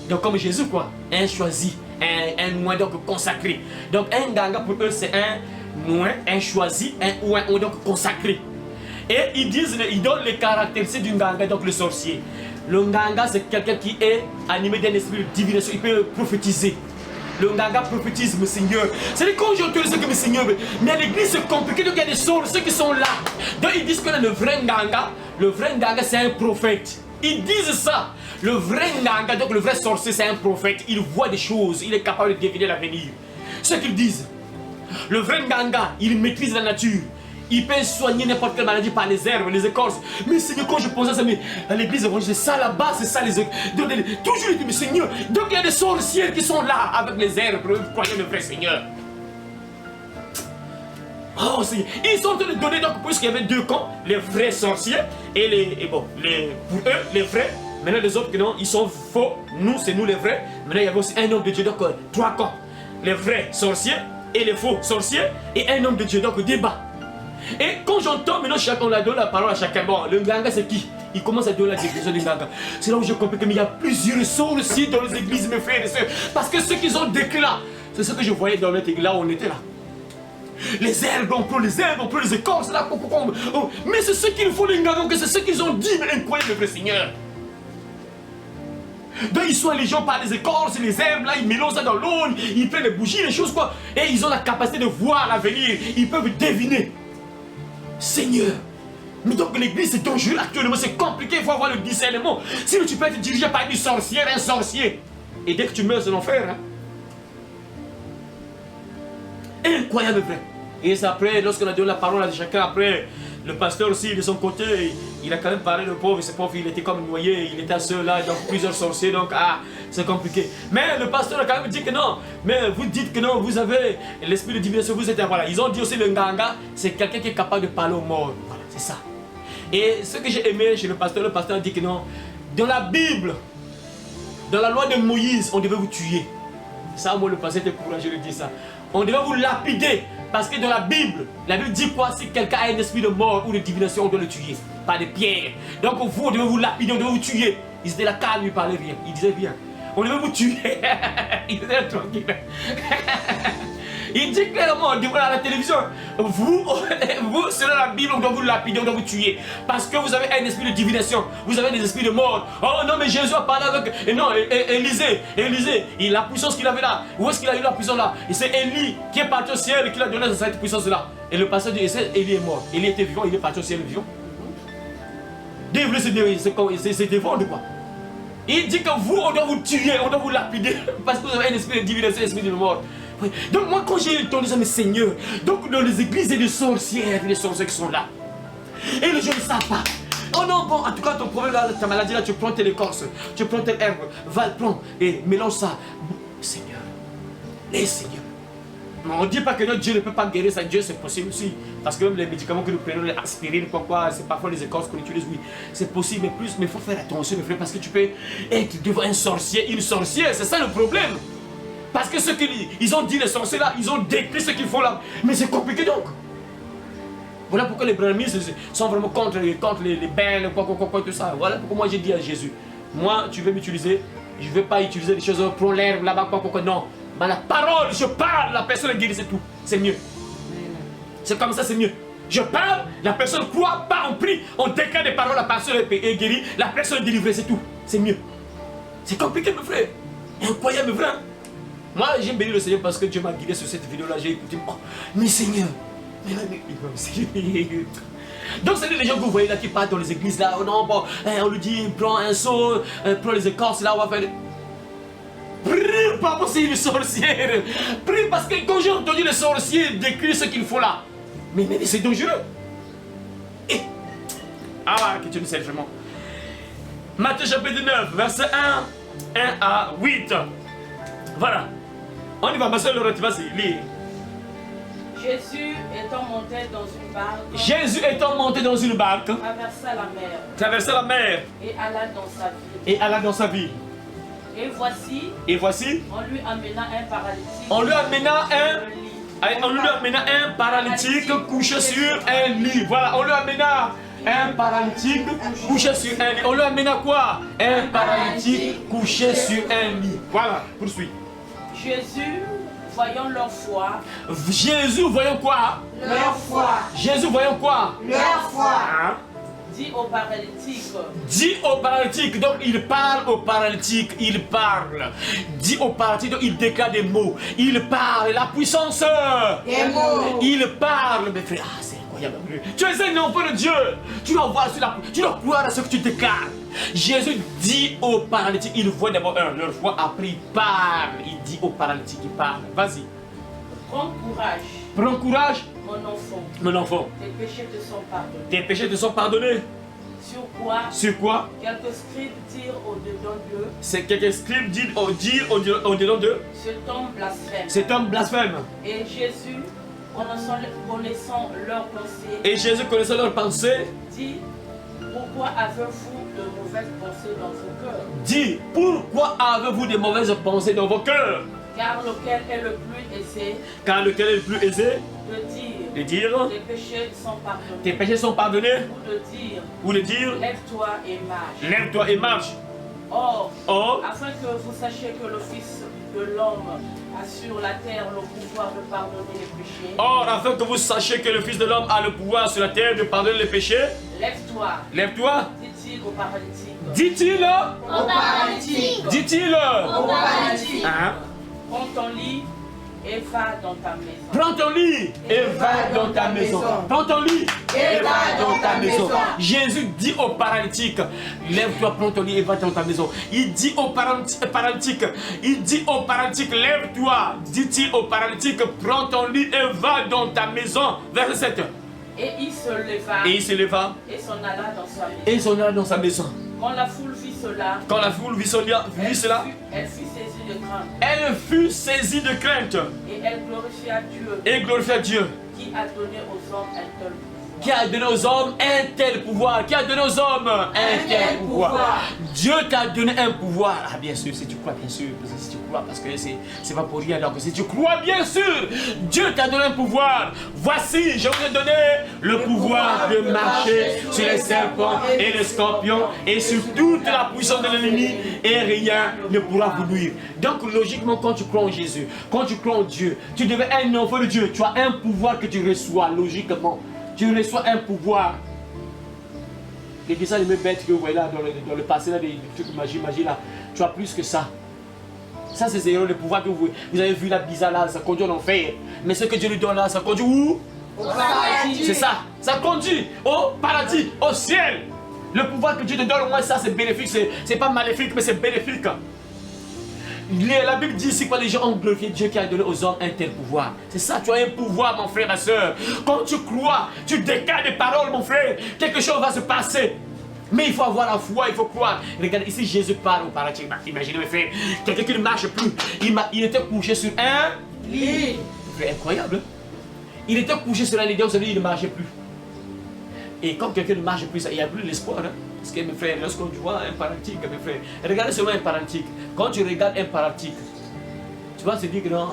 Donc comme Jésus, quoi. Un choisi, un ouin donc consacré. Donc un ganga pour eux, c'est un ouin, un choisi, un ouin donc consacré. Et ils disent, ils donnent les caractéristiques du ganga, donc le sorcier. Le nganga, c'est quelqu'un qui est animé d'un esprit de divination. Il peut prophétiser. Le nganga prophétise, mon Seigneur. C'est-à-dire quand j'entends ce que mon Seigneur, mais l'église c'est compliqué, donc il y a des sorciers qui sont là. Donc ils disent que le vrai nganga c'est un prophète. Ils disent ça. Le vrai nganga, donc le vrai sorcier c'est un prophète. Il voit des choses, il est capable de deviner l'avenir. Ce qu'ils disent. Le vrai nganga, il maîtrise la nature. Il peut soigner n'importe quelle maladie par les herbes, les écorces. Mais Seigneur, quand je pensais à ça, mais à l'église, c'est ça là-bas, c'est ça les écorces. Toujours, mais Seigneur, donc il y a des sorciers qui sont là avec les herbes, croyez le vrai Seigneur. Oh Seigneur, ils sont en train de donner, donc, puisqu'il y avait deux camps, les vrais sorciers et pour eux, les vrais. Maintenant, les autres, non, ils sont faux. Nous, c'est nous les vrais. Maintenant, il y avait aussi un homme de Dieu, donc trois camps. Les vrais sorciers et les faux sorciers et un homme de Dieu, donc débat. Et quand j'entends maintenant on a donné la parole à chacun, bon, le nganga c'est qui? Il commence à donner la définition du nganga. C'est là où je comprends qu'il y a plusieurs sorciers dans les églises, mes frères et sœurs. Parce que ceux qui ont déclaré, c'est ce que je voyais dans notre église, là où on était là. Les herbes, on prend les herbes, on prend les écorces, là, mais c'est ce qu'il faut les nganga, c'est ce qu'ils ont dit, mais incroyable, le vrai Seigneur. Donc ils sont allégeants par les écorces, les herbes, là, ils mélangent ça dans l'eau, ils prennent les bougies, les choses, quoi. Et ils ont la capacité de voir l'avenir, ils peuvent deviner. Seigneur, mais donc l'église c'est dangereux actuellement, c'est compliqué, il faut avoir le discernement. Sinon tu peux être dirigé par une sorcière, un sorcier. Et dès que tu meurs c'est l'enfer. Hein? Incroyable frère. Et c'est après, lorsqu'on a donné la parole à chacun, après, le pasteur aussi de son côté, il a quand même parlé de pauvre, et ce pauvre il était comme noyé, il était seul là, donc plusieurs sorciers, donc c'est compliqué. Mais le pasteur a quand même dit que non, mais vous dites que non, vous avez l'esprit de divination, vous êtes, voilà. Ils ont dit aussi le nganga, c'est quelqu'un qui est capable de parler aux morts, voilà, c'est ça. Et ce que j'ai aimé chez le pasteur a dit que non, dans la Bible, dans la loi de Moïse, on devait vous tuer. Ça, moi le pasteur était courageux de dire ça. On devait vous lapider. Parce que dans la Bible dit quoi? Si quelqu'un a un esprit de mort ou de divination, on doit le tuer. Par des pierres. Donc vous, on devait vous lapider, on devait vous tuer. Ils étaient là calmes, ils parlaient rien. Ils disaient rien. On devait vous tuer. Ils étaient là tranquilles. Il dit clairement, on dit à la télévision, vous, selon la Bible, on doit vous lapider, on doit vous tuer. Parce que vous avez un esprit de divination, vous avez des esprits de mort. Oh non, mais Jésus a parlé avec, Élisée, la puissance qu'il avait là. Où est-ce qu'il a eu la puissance là? Et c'est Élie qui est parti au ciel et qui a donné cette puissance là. Et le pasteur dit, Élie est mort. Élie était vivant, il est parti au ciel vivant. Dieu voulait se défendre quoi. Il dit que vous, on doit vous tuer, on doit vous lapider. Parce que vous avez un esprit de divination, un esprit de mort. Donc moi quand j'ai entendu ça, mais Seigneur, donc dans les églises il y a des sorcières, des sorciers qui sont là. Et les gens ne savent pas. Oh non, bon, en tout cas ton problème là, ta maladie là, tu prends telle écorce, tu prends telle herbe, va le prendre et mélange ça. Seigneur, les Seigneurs. On ne dit pas que notre Dieu ne peut pas guérir ça, Dieu c'est possible aussi. Parce que même les médicaments que nous prenons, les aspirines, c'est parfois les écorces qu'on utilise, oui. C'est possible, mais il faut faire attention, mes frères, parce que tu peux être devant un sorcier, une sorcière, c'est ça le problème. Parce que ceux qu'ils ont dit, les sorciers là, ils ont décrit ce qu'ils font là. Mais c'est compliqué donc. Voilà pourquoi les brahmistes sont vraiment contre les bains, quoi, tout ça. Voilà pourquoi moi j'ai dit à Jésus, moi tu veux m'utiliser, je ne veux pas utiliser des choses, prends l'herbe là-bas, quoi, non. Mais la parole, je parle, la personne est guérie, c'est tout. C'est mieux. C'est comme ça, c'est mieux. Je parle, la personne croit, pas en prie, on déclare des paroles, la personne est guérie, la personne est délivrée, c'est tout. C'est mieux. C'est compliqué, mes frères. Incroyable, mes frères. Moi, j'ai béni le Seigneur parce que Dieu m'a guidé sur cette vidéo-là. J'ai écouté, oh, mais Seigneur, donc, c'est les gens que vous voyez là qui partent dans les églises là. Oh non, bon, on lui dit, prends un seau, prends les écorces là, on va faire. Prie pas pour c'est une sorcière. Prie parce que quand j'ai entendu les sorciers décrire ce qu'il faut là, mais c'est dangereux. Et... que tu me sais vraiment. Matthieu chapitre 9, verset 1 à 8. Voilà. On y va, ma soeur Laurent, tu vas lire. Jésus étant monté dans une barque. Jésus étant monté dans une barque. Traversa la mer. Traversa la mer. Et alla dans sa ville. Et alla dans sa ville. Et voici. On lui amena un paralytique. On lui amena un paralytique couché sur un lit. Voilà, on lui amena Un paralytique couché sur un lit. On lui amène à quoi? Un paralytique couché sur un lit. Voilà, poursuis. Jésus, voyant leur foi. Jésus, voyant quoi? Leur foi. Jésus, voyant quoi? Leur foi. Hein? Dit au paralytique. Dit au paralytique, donc il parle au paralytique, il parle. Dit au paralytique, donc il déclare des mots. Il parle, la puissance. Des mots. Il parle, mes frères. Ah, c'est incroyable. Tu es un enfant de Dieu. Tu dois voir tu dois croire à ce que tu déclares. Jésus dit au paralytique, il voit d'abord leur foi, après il parle. Il dit au paralytique, il parle. Vas-y. Prends courage. Prends courage. Mon enfant. Mon enfant. Tes péchés te sont pardonnés. Tes péchés te sont pardonnés. Sur quoi? Sur quoi? Quelques scribes dirent au-dedans d'eux. C'est quelques scribes disent au-dedans d'eux. Cet homme blasphème. Cet homme blasphème. Et Jésus, connaissant leurs pensées, Et Jésus, connaissant leurs pensées, dit, pourquoi avez-vous de mauvaises pensées dans vos cœurs? dit, pourquoi avez-vous des mauvaises pensées dans vos cœurs? Car lequel est le plus aisé Car lequel est le plus aisé de de dire, tes péchés sont pardonnés, tes péchés sont pardonnés, ou de dire, ou de dire, lève-toi et marche. lève-toi et marche. Or, Or, afin que vous sachiez que le Fils de l'homme a sur la terre le pouvoir de pardonner les péchés, afin que vous sachiez que le Fils de l'homme a le pouvoir sur la terre de pardonner les péchés, lève-toi, lève-toi, dit-il au paralytique. dit-il, Au paralytique. dit-il, Au paralytique. hein? Prends ton lit et va dans ta maison. Prends ton lit et va dans ta maison. Prends ton lit et va dans ta maison. Jésus dit au paralytique, lève-toi, prends ton lit et va dans ta maison. Il dit au paralytique, lève-toi, dit-il au paralytique, prends ton lit et va dans ta maison. Verset 7. Et il se leva Et il se leva et s'en alla dans sa maison. et s'en alla dans sa maison. Quand la foule vit cela, Quand la foule vit cela, elle fut saisie de crainte elle fut saisie de crainte et elle glorifia Dieu et glorifia Dieu. qui a donné aux hommes un tel pouvoir. Qui a donné aux hommes un tel pouvoir. Qui a donné aux hommes un tel pouvoir. Dieu t'a donné un pouvoir. Ah, bien sûr, si tu crois, bien sûr. Si tu crois, parce que c'est pas pour rien. Donc, si tu crois, bien sûr, Dieu t'a donné un pouvoir. Voici, je vous ai donné le pouvoir de marcher sur les serpents et les scorpions et sur toute la puissance de l'ennemi, et rien ne pourra vous nuire. Donc, logiquement, quand tu crois en Jésus, quand tu crois en Dieu, tu deviens un enfant de Dieu. Tu as un pouvoir que tu reçois, logiquement. Tu reçois un pouvoir. Les dessins animés bêtes que vous voyez là dans le passé, là, des trucs magie là, tu as plus que ça. Ça, c'est zéro le pouvoir que vous avez vu là, bizarre là, ça conduit en enfer. Mais ce que Dieu lui donne là, ça conduit où? Au paradis. C'est ça, ça conduit au paradis, au ciel. Le pouvoir que Dieu te donne, au moins ça, c'est bénéfique. C'est pas maléfique, mais c'est bénéfique. La Bible dit ici que les gens ont glorifié Dieu qui a donné aux hommes un tel pouvoir. C'est ça, tu as un pouvoir, mon frère, ma soeur. Quand tu crois, tu décales des paroles, mon frère, quelque chose va se passer. Mais il faut avoir la foi, il faut croire. Regarde, ici Jésus parle au paralytique. Imaginez, mes frères, quelqu'un qui ne marche plus. Il était couché sur un Lit. C'est incroyable. Il était couché sur un lit, donc il ne marchait plus. Et quand quelqu'un ne marche plus, il n'y a plus l'espoir. Hein? Parce que mes frères, lorsqu'on voit un paralytique, mes frères, regardez seulement un paralytique. Quand tu regardes un paralytique, tu vas te dire que non,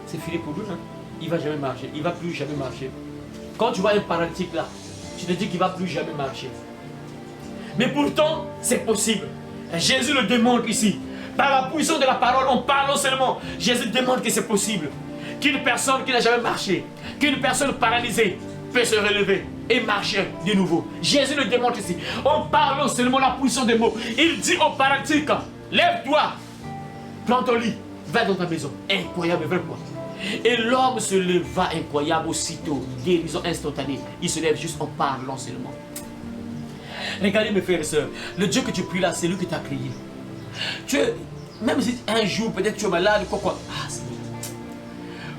c'est fini pour lui. Hein? Il ne va jamais marcher. Il ne va plus jamais marcher. Quand tu vois un paralytique là, tu te dis qu'il ne va plus jamais marcher. Mais pourtant, c'est possible. Jésus le démontre ici. Par la puissance de la parole, on parle seulement. Jésus démontre que c'est possible. Qu'une personne qui n'a jamais marché, qu'une personne paralysée peut se relever et marcher de nouveau. Jésus le démontre ici. On parle seulement la puissance des mots. Il dit au paralytique, lève-toi, prends ton lit, va dans ta maison. Incroyable, vraiment. Et l'homme se leva, incroyable, aussitôt. Guérison instantanée. Il se lève juste en parlant seulement. Regardez mes frères et sœurs, le Dieu que tu pries là, c'est lui qui t'a créé. Même si un jour peut-être tu es malade, quoi. Ah, c'est lui.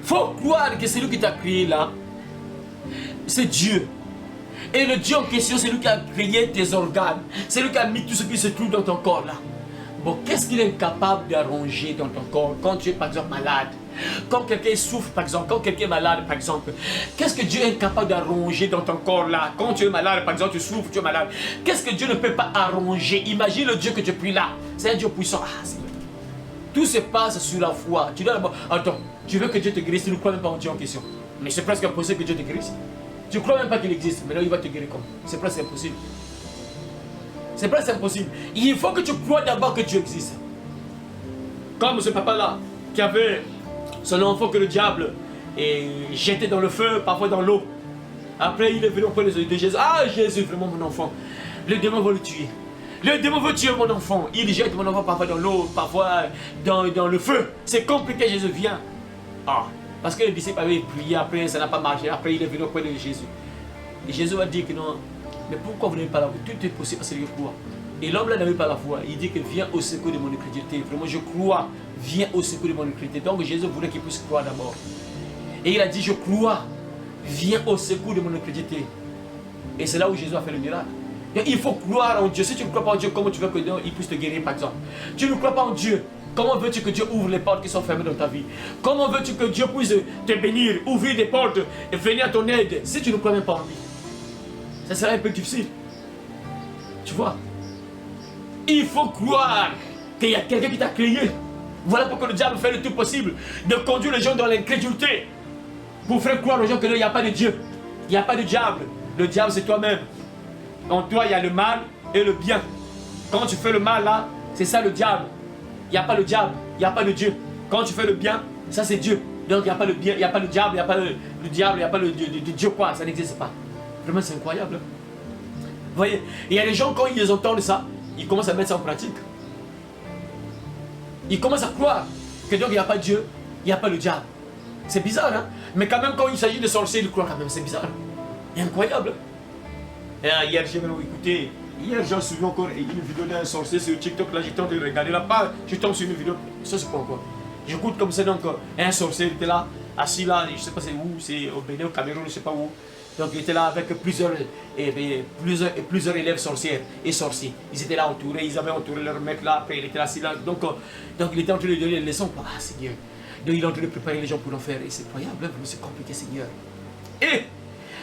Faut croire que c'est lui qui t'a créé là. C'est Dieu. Et le Dieu en question, c'est lui qui a créé tes organes. C'est lui qui a mis tout ce qui se trouve dans ton corps là. Bon, qu'est-ce qu'il est incapable d'arranger dans ton corps quand tu es par exemple malade? Quand quelqu'un souffre par exemple, quand quelqu'un est malade par exemple, qu'est-ce que Dieu est incapable d'arranger dans ton corps là? Quand tu es malade par exemple, tu souffres, tu es malade. Qu'est-ce que Dieu ne peut pas arranger? Imagine le Dieu que tu pries là. C'est un Dieu puissant. Ah, c'est vrai. Tout se passe sur la foi. Tu dois d'abord, attends, tu veux que Dieu te guérisse, tu ne crois même pas en Dieu en question. Mais c'est presque impossible que Dieu te guérisse. Tu ne crois même pas qu'il existe. Maintenant, il va te guérir comme. C'est presque impossible. C'est presque impossible. Il faut que tu crois d'abord que Dieu existe. Comme ce papa-là, qui avait son enfant que le diable jeté dans le feu, parfois dans l'eau. Après, il est venu auprès de Jésus. Ah, Jésus, vraiment mon enfant. Le démon va le tuer. Le démon veut tuer mon enfant. Il jette mon enfant parfois dans l'eau, parfois dans le feu. C'est compliqué, Jésus vient. Ah, parce que les disciples avaient prié, après ça n'a pas marché. Après, il est venu auprès de Jésus. Et Jésus va dire que non. Mais pourquoi vous n'avez pas la foi? Tout est possible parce que je crois. Et l'homme là n'avait pas la foi. Il dit que viens au secours de mon incrédulité. Vraiment, je crois. Viens au secours de mon incrédulité. Donc Jésus voulait qu'il puisse croire d'abord. Et il a dit, je crois. Viens au secours de mon incrédulité. Et c'est là où Jésus a fait le miracle. Donc, il faut croire en Dieu. Si tu ne crois pas en Dieu, comment tu veux que Dieu puisse te guérir, par exemple? Tu ne crois pas en Dieu. Comment veux-tu que Dieu ouvre les portes qui sont fermées dans ta vie? Comment veux-tu que Dieu puisse te bénir, ouvrir des portes et venir à ton aide si tu ne crois même pas en lui? Ça serait un peu difficile. Tu vois? Il faut croire qu'il y a quelqu'un qui t'a créé. Voilà pourquoi le diable fait le tout possible de conduire les gens dans l'incrédulité. Pour faire croire aux gens qu'il n'y a pas de Dieu. Il n'y a pas de diable. Le diable, c'est toi-même. En toi, il y a le mal et le bien. Quand tu fais le mal là, c'est ça le diable. Il n'y a pas le diable, il n'y a pas de Dieu. Quand tu fais le bien, ça c'est Dieu. Donc il n'y a pas le bien, il n'y a pas le diable, il n'y a pas le diable, il n'y a pas le Dieu quoi, ça n'existe pas. Vraiment c'est incroyable. Vous voyez, il y a des gens quand ils entendent ça, ils commencent à mettre ça en pratique. Ils commencent à croire que donc il n'y a pas Dieu, il n'y a pas le diable. C'est bizarre, hein? Mais quand même quand il s'agit de sorciers, ils croient quand même, c'est bizarre. C'est incroyable. Et hier j'ai même écouté. Hier, j'ai suivi encore une vidéo d'un sorcier sur TikTok. Là, j'étais en train de regarder. Là, je tombe sur une vidéo. Ça, c'est pas encore. J'écoute comme ça. Donc, un sorcier était là, assis là. Je sais pas c'est où. C'est au Bénin, au Cameroun, je sais pas où. Donc, il était là avec plusieurs élèves sorcières et sorciers. Ils étaient là entourés. Ils avaient entouré leur maître là. Après, il était assis là. Donc, il était en train de donner les leçons. Ah, Seigneur. Donc, il est en train de préparer les gens pour l'enfer. Et c'est incroyable. C'est compliqué, Seigneur. Et.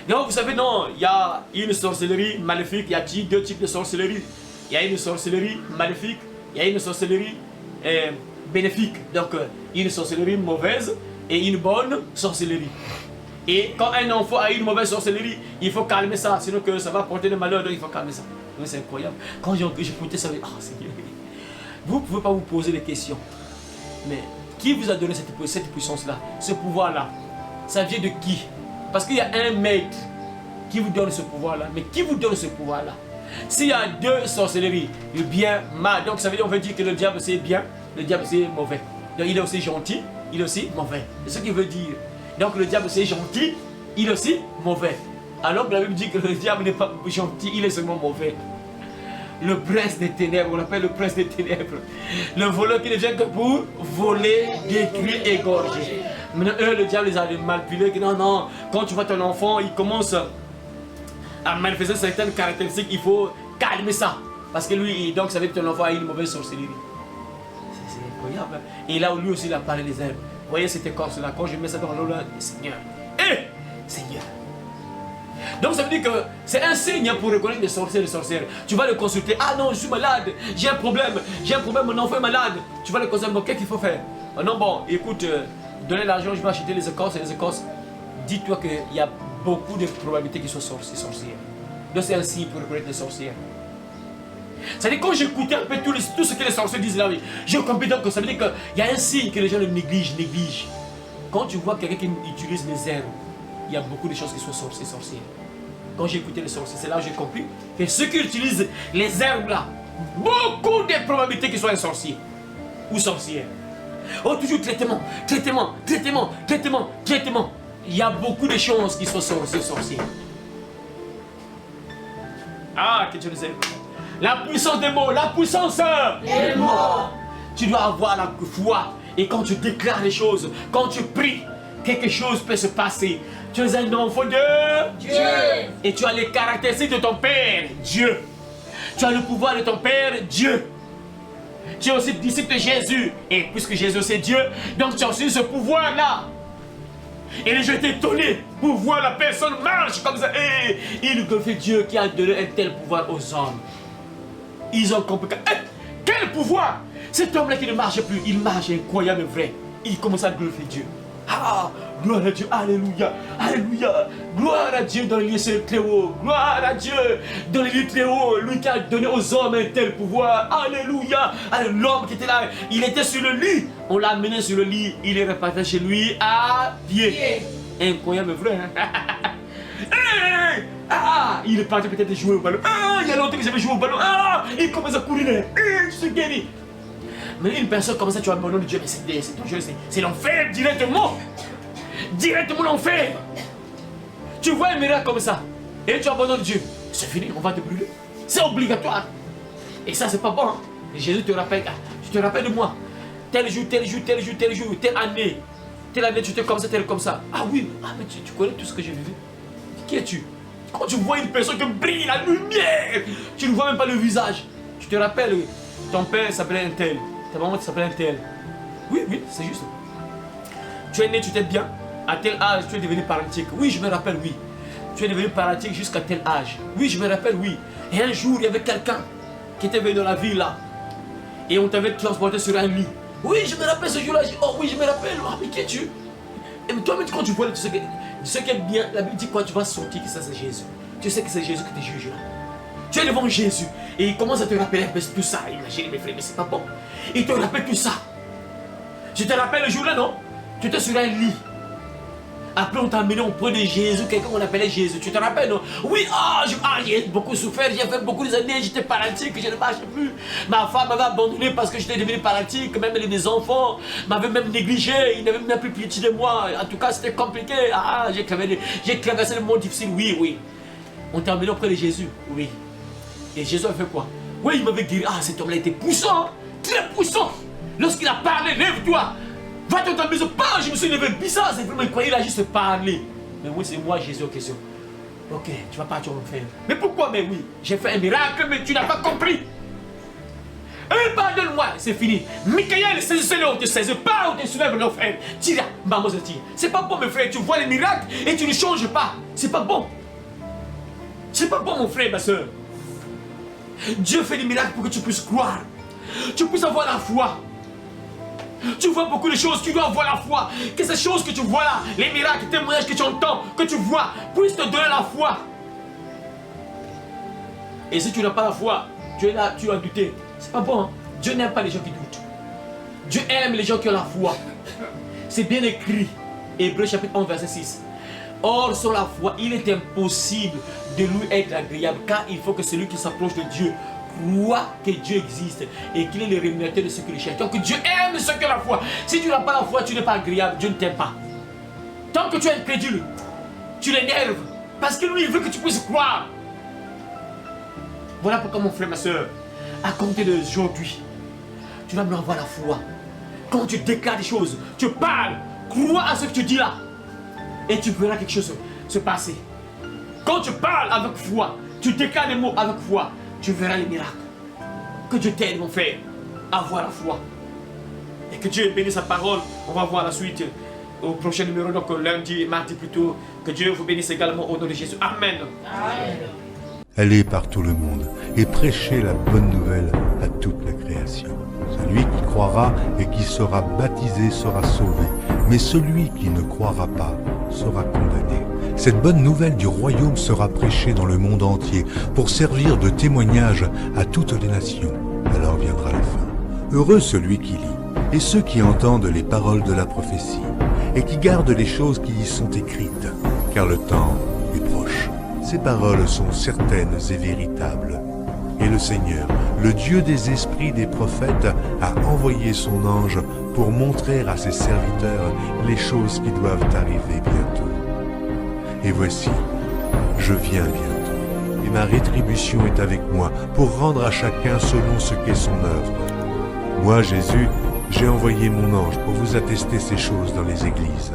Donc vous savez, non, il y a une sorcellerie maléfique, il y a deux types de sorcellerie. Il y a une sorcellerie maléfique, il y a une sorcellerie bénéfique. Donc une sorcellerie mauvaise et une bonne sorcellerie. Et quand un enfant a une mauvaise sorcellerie, il faut calmer ça, sinon que ça va porter des malheurs, donc il faut calmer ça. C'est incroyable. Quand j'écoutais ça, Seigneur, vous ne pouvez pas vous poser des questions. Mais qui vous a donné cette puissance-là, ce pouvoir-là? Ça vient de qui? Parce qu'il y a un maître qui vous donne ce pouvoir-là. Mais qui vous donne ce pouvoir-là? S'il y a deux sorcelleries, le bien, mal. Donc ça veut dire, on veut dire que le diable c'est bien, le diable c'est mauvais. Donc il est aussi gentil, il est aussi mauvais. C'est ce qu'il veut dire. Donc le diable c'est gentil, il est aussi mauvais. Alors que la Bible dit que le diable n'est pas gentil, il est seulement mauvais. Le prince des ténèbres, on l'appelle le prince des ténèbres. Le voleur qui ne vient que pour voler, détruire, égorger. Maintenant, eux, le diable les a manipulés. Non, non, quand tu vois ton enfant, il commence à manifester certaines caractéristiques, il faut calmer ça. Parce que lui, donc ça veut dire que ton enfant a une mauvaise sorcellerie. C'est incroyable. Et là où lui aussi, il a parlé des herbes. Vous voyez cette écorce-là, quand je mets ça dans l'eau, là, Seigneur. Seigneur. Donc ça veut dire que c'est un signe pour reconnaître les sorciers et les sorcières. Tu vas le consulter. Ah non, je suis malade, j'ai un problème, mon enfant est malade. Tu vas le consulter, bon, qu'est-ce qu'il faut faire? Oh non, bon, écoute, donnez l'argent, je vais acheter les écorces et les écorces. Dis-toi qu'il y a beaucoup de probabilités qu'ils soient sorcières. Donc c'est un signe pour reconnaître les sorcières. C'est-à-dire quand j'écoutais un peu tout ce que les sorciers disent là, j'ai compris donc que ça veut dire qu'il y a un signe que les gens le négligent. Quand tu vois quelqu'un qui utilise les herbes, il y a beaucoup de choses qui sont sorcières. Quand j'ai écouté les sorciers, c'est là où j'ai compris que ceux qui utilisent les herbes là, beaucoup de probabilités qu'ils soient un sorcier ou sorcière. Oh, toujours traitement. Il y a beaucoup de choses qui sont sorciers. Ah, que Dieu nous aime. La puissance des mots, la puissance des mots. Tu dois avoir la foi. Et quand tu déclares les choses, quand tu pries, quelque chose peut se passer. Tu es un enfant de Dieu. Et tu as les caractéristiques de ton Père, Dieu. Tu as le pouvoir de ton Père, Dieu. Tu es aussi disciple de Jésus. Et puisque Jésus c'est Dieu, donc tu as aussi ce pouvoir-là. Et je étais étonné pour voir la personne marche comme ça. Et il glorifie Dieu qui a donné un tel pouvoir aux hommes. Ils ont compris que, quel pouvoir! Cet homme-là qui ne marche plus, il marche incroyable, vrai. Il commence à glorifier Dieu. Ah, gloire à Dieu, alléluia, alléluia. Gloire à Dieu dans les lieux très hauts. Gloire à Dieu dans les lieux très hauts. Lui qui a donné aux hommes un tel pouvoir. Alléluia. L'homme qui était là, il était sur le lit. On l'a amené sur le lit. Il est reparti chez lui à pied. Incroyable, vrai. Hein? Ah, il est parti peut-être jouer au ballon. Ah, il y a longtemps que j'avais joué au ballon. Ah, il commence à courir. Je suis guéri. Mais une personne comme ça, tu abandonnes Dieu, mais c'est dangereux, c'est l'enfer directement. Directement l'enfer. Tu vois un miracle comme ça, et tu abandonnes Dieu, c'est fini, on va te brûler. C'est obligatoire. Et ça, c'est pas bon. Hein? Et Jésus te rappelle, tu te rappelles de moi. Tel jour, tel jour, tel jour, tel jour, telle année, tu étais comme ça, tel comme ça. Ah oui, mais tu connais tout ce que j'ai vécu. Qui es-tu? Quand tu vois une personne qui brille la lumière, tu ne vois même pas le visage. Tu te rappelles, ton père s'appelait un tel. Ta maman s'appelait un tel. Oui, c'est juste. Tu es né, tu t'es bien. À tel âge, tu es devenu paralytique. Oui, je me rappelle, oui. Tu es devenu paralytique jusqu'à tel âge. Oui, je me rappelle, oui. Et un jour, il y avait quelqu'un qui était venu dans la ville là. Et on t'avait transporté sur un lit. Oui, je me rappelle ce jour-là. Oh oui, je me rappelle. Oh, mais qui es-tu? Et toi-même, quand tu vois, tu sais qui est bien. La Bible dit quand tu vas sortir, que ça c'est Jésus. Tu sais que c'est Jésus qui te juge là. Tu es devant Jésus. Et il commence à te rappeler tout ça. Imagine mes frères, mais c'est pas bon. Il te rappelle tout ça. Je te rappelle le jour-là, non? Tu étais sur un lit. Après, on t'a amené auprès de Jésus, quelqu'un qu'on appelait Jésus. Tu te rappelles, non? Oui, j'ai beaucoup souffert, j'ai fait beaucoup d'années, j'étais paralytique, je ne marchais plus. Ma femme m'avait abandonné parce que j'étais devenu paralytique, même mes enfants m'avaient même négligé, ils n'avaient même plus pitié de moi. En tout cas, c'était compliqué. J'ai traversé le monde difficile, oui. On t'a amené auprès de Jésus, oui. Et Jésus a fait quoi? Oui, il m'avait guéri. Ah, cet homme-là était puissant, très puissant. Lorsqu'il a parlé, lève-toi. Va dans ta maison, pas, je me suis levé bizarre, c'est vraiment incroyable, il a juste parlé. Mais oui, c'est moi Jésus en question. Ok, tu vas partir en enfer. Mais pourquoi? Mais oui, j'ai fait un miracle, mais tu n'as pas compris. Pardonne-moi, c'est fini. Michael, saisissez-le, on te saisit pas, on te soulève l'enfer. Tire, maman, tire. C'est pas bon, mes frères, tu vois les miracles et tu ne changes pas. C'est pas bon. C'est pas bon, mon frère, ma soeur. Dieu fait des miracles pour que tu puisses croire. Tu puisses avoir la foi. Tu vois beaucoup de choses, tu dois avoir la foi. Que ces choses que tu vois là, les miracles, les témoignages que tu entends, que tu vois, puissent te donner la foi. Et si tu n'as pas la foi, tu es là, tu as douté. C'est pas bon. Hein? Dieu n'aime pas les gens qui doutent. Dieu aime les gens qui ont la foi. C'est bien écrit. Hébreux chapitre 11, verset 6. Or, sans la foi, il est impossible de lui être agréable, car il faut que celui qui s'approche de Dieu croit que Dieu existe et qu'il est le rémunérateur de ceux qui le cherchent. Donc Dieu aime ceux qui ont la foi. Si tu n'as pas la foi, tu n'es pas agréable, Dieu ne t'aime pas. Tant que tu es incrédule, tu l'énerves. Parce que lui, il veut que tu puisses croire. Voilà pourquoi mon frère, ma soeur, à compter d'aujourd'hui, tu vas me avoir la foi. Quand tu déclares des choses, tu parles, crois à ce que tu dis là. Et tu verras quelque chose se passer. Quand tu parles avec foi, tu déclares des mots avec foi, tu verras les miracles. Que Dieu t'aide, mon frère, à avoir la foi. Et que Dieu bénisse sa parole. On va voir la suite au prochain numéro, donc lundi et mardi plutôt. Que Dieu vous bénisse également au nom de Jésus. Amen. Amen. Allez par tout le monde et prêchez la bonne nouvelle à toute la création. Celui qui croira et qui sera baptisé sera sauvé, mais celui qui ne croira pas sera condamné. Cette bonne nouvelle du royaume sera prêchée dans le monde entier pour servir de témoignage à toutes les nations. Alors viendra la fin. Heureux celui qui lit et ceux qui entendent les paroles de la prophétie et qui gardent les choses qui y sont écrites, car le temps est proche. Ces paroles sont certaines et véritables. Et le Seigneur, le Dieu des esprits des prophètes, a envoyé son ange pour montrer à ses serviteurs les choses qui doivent arriver bientôt. Et voici, je viens bientôt, et ma rétribution est avec moi pour rendre à chacun selon ce qu'est son œuvre. Moi, Jésus, j'ai envoyé mon ange pour vous attester ces choses dans les églises.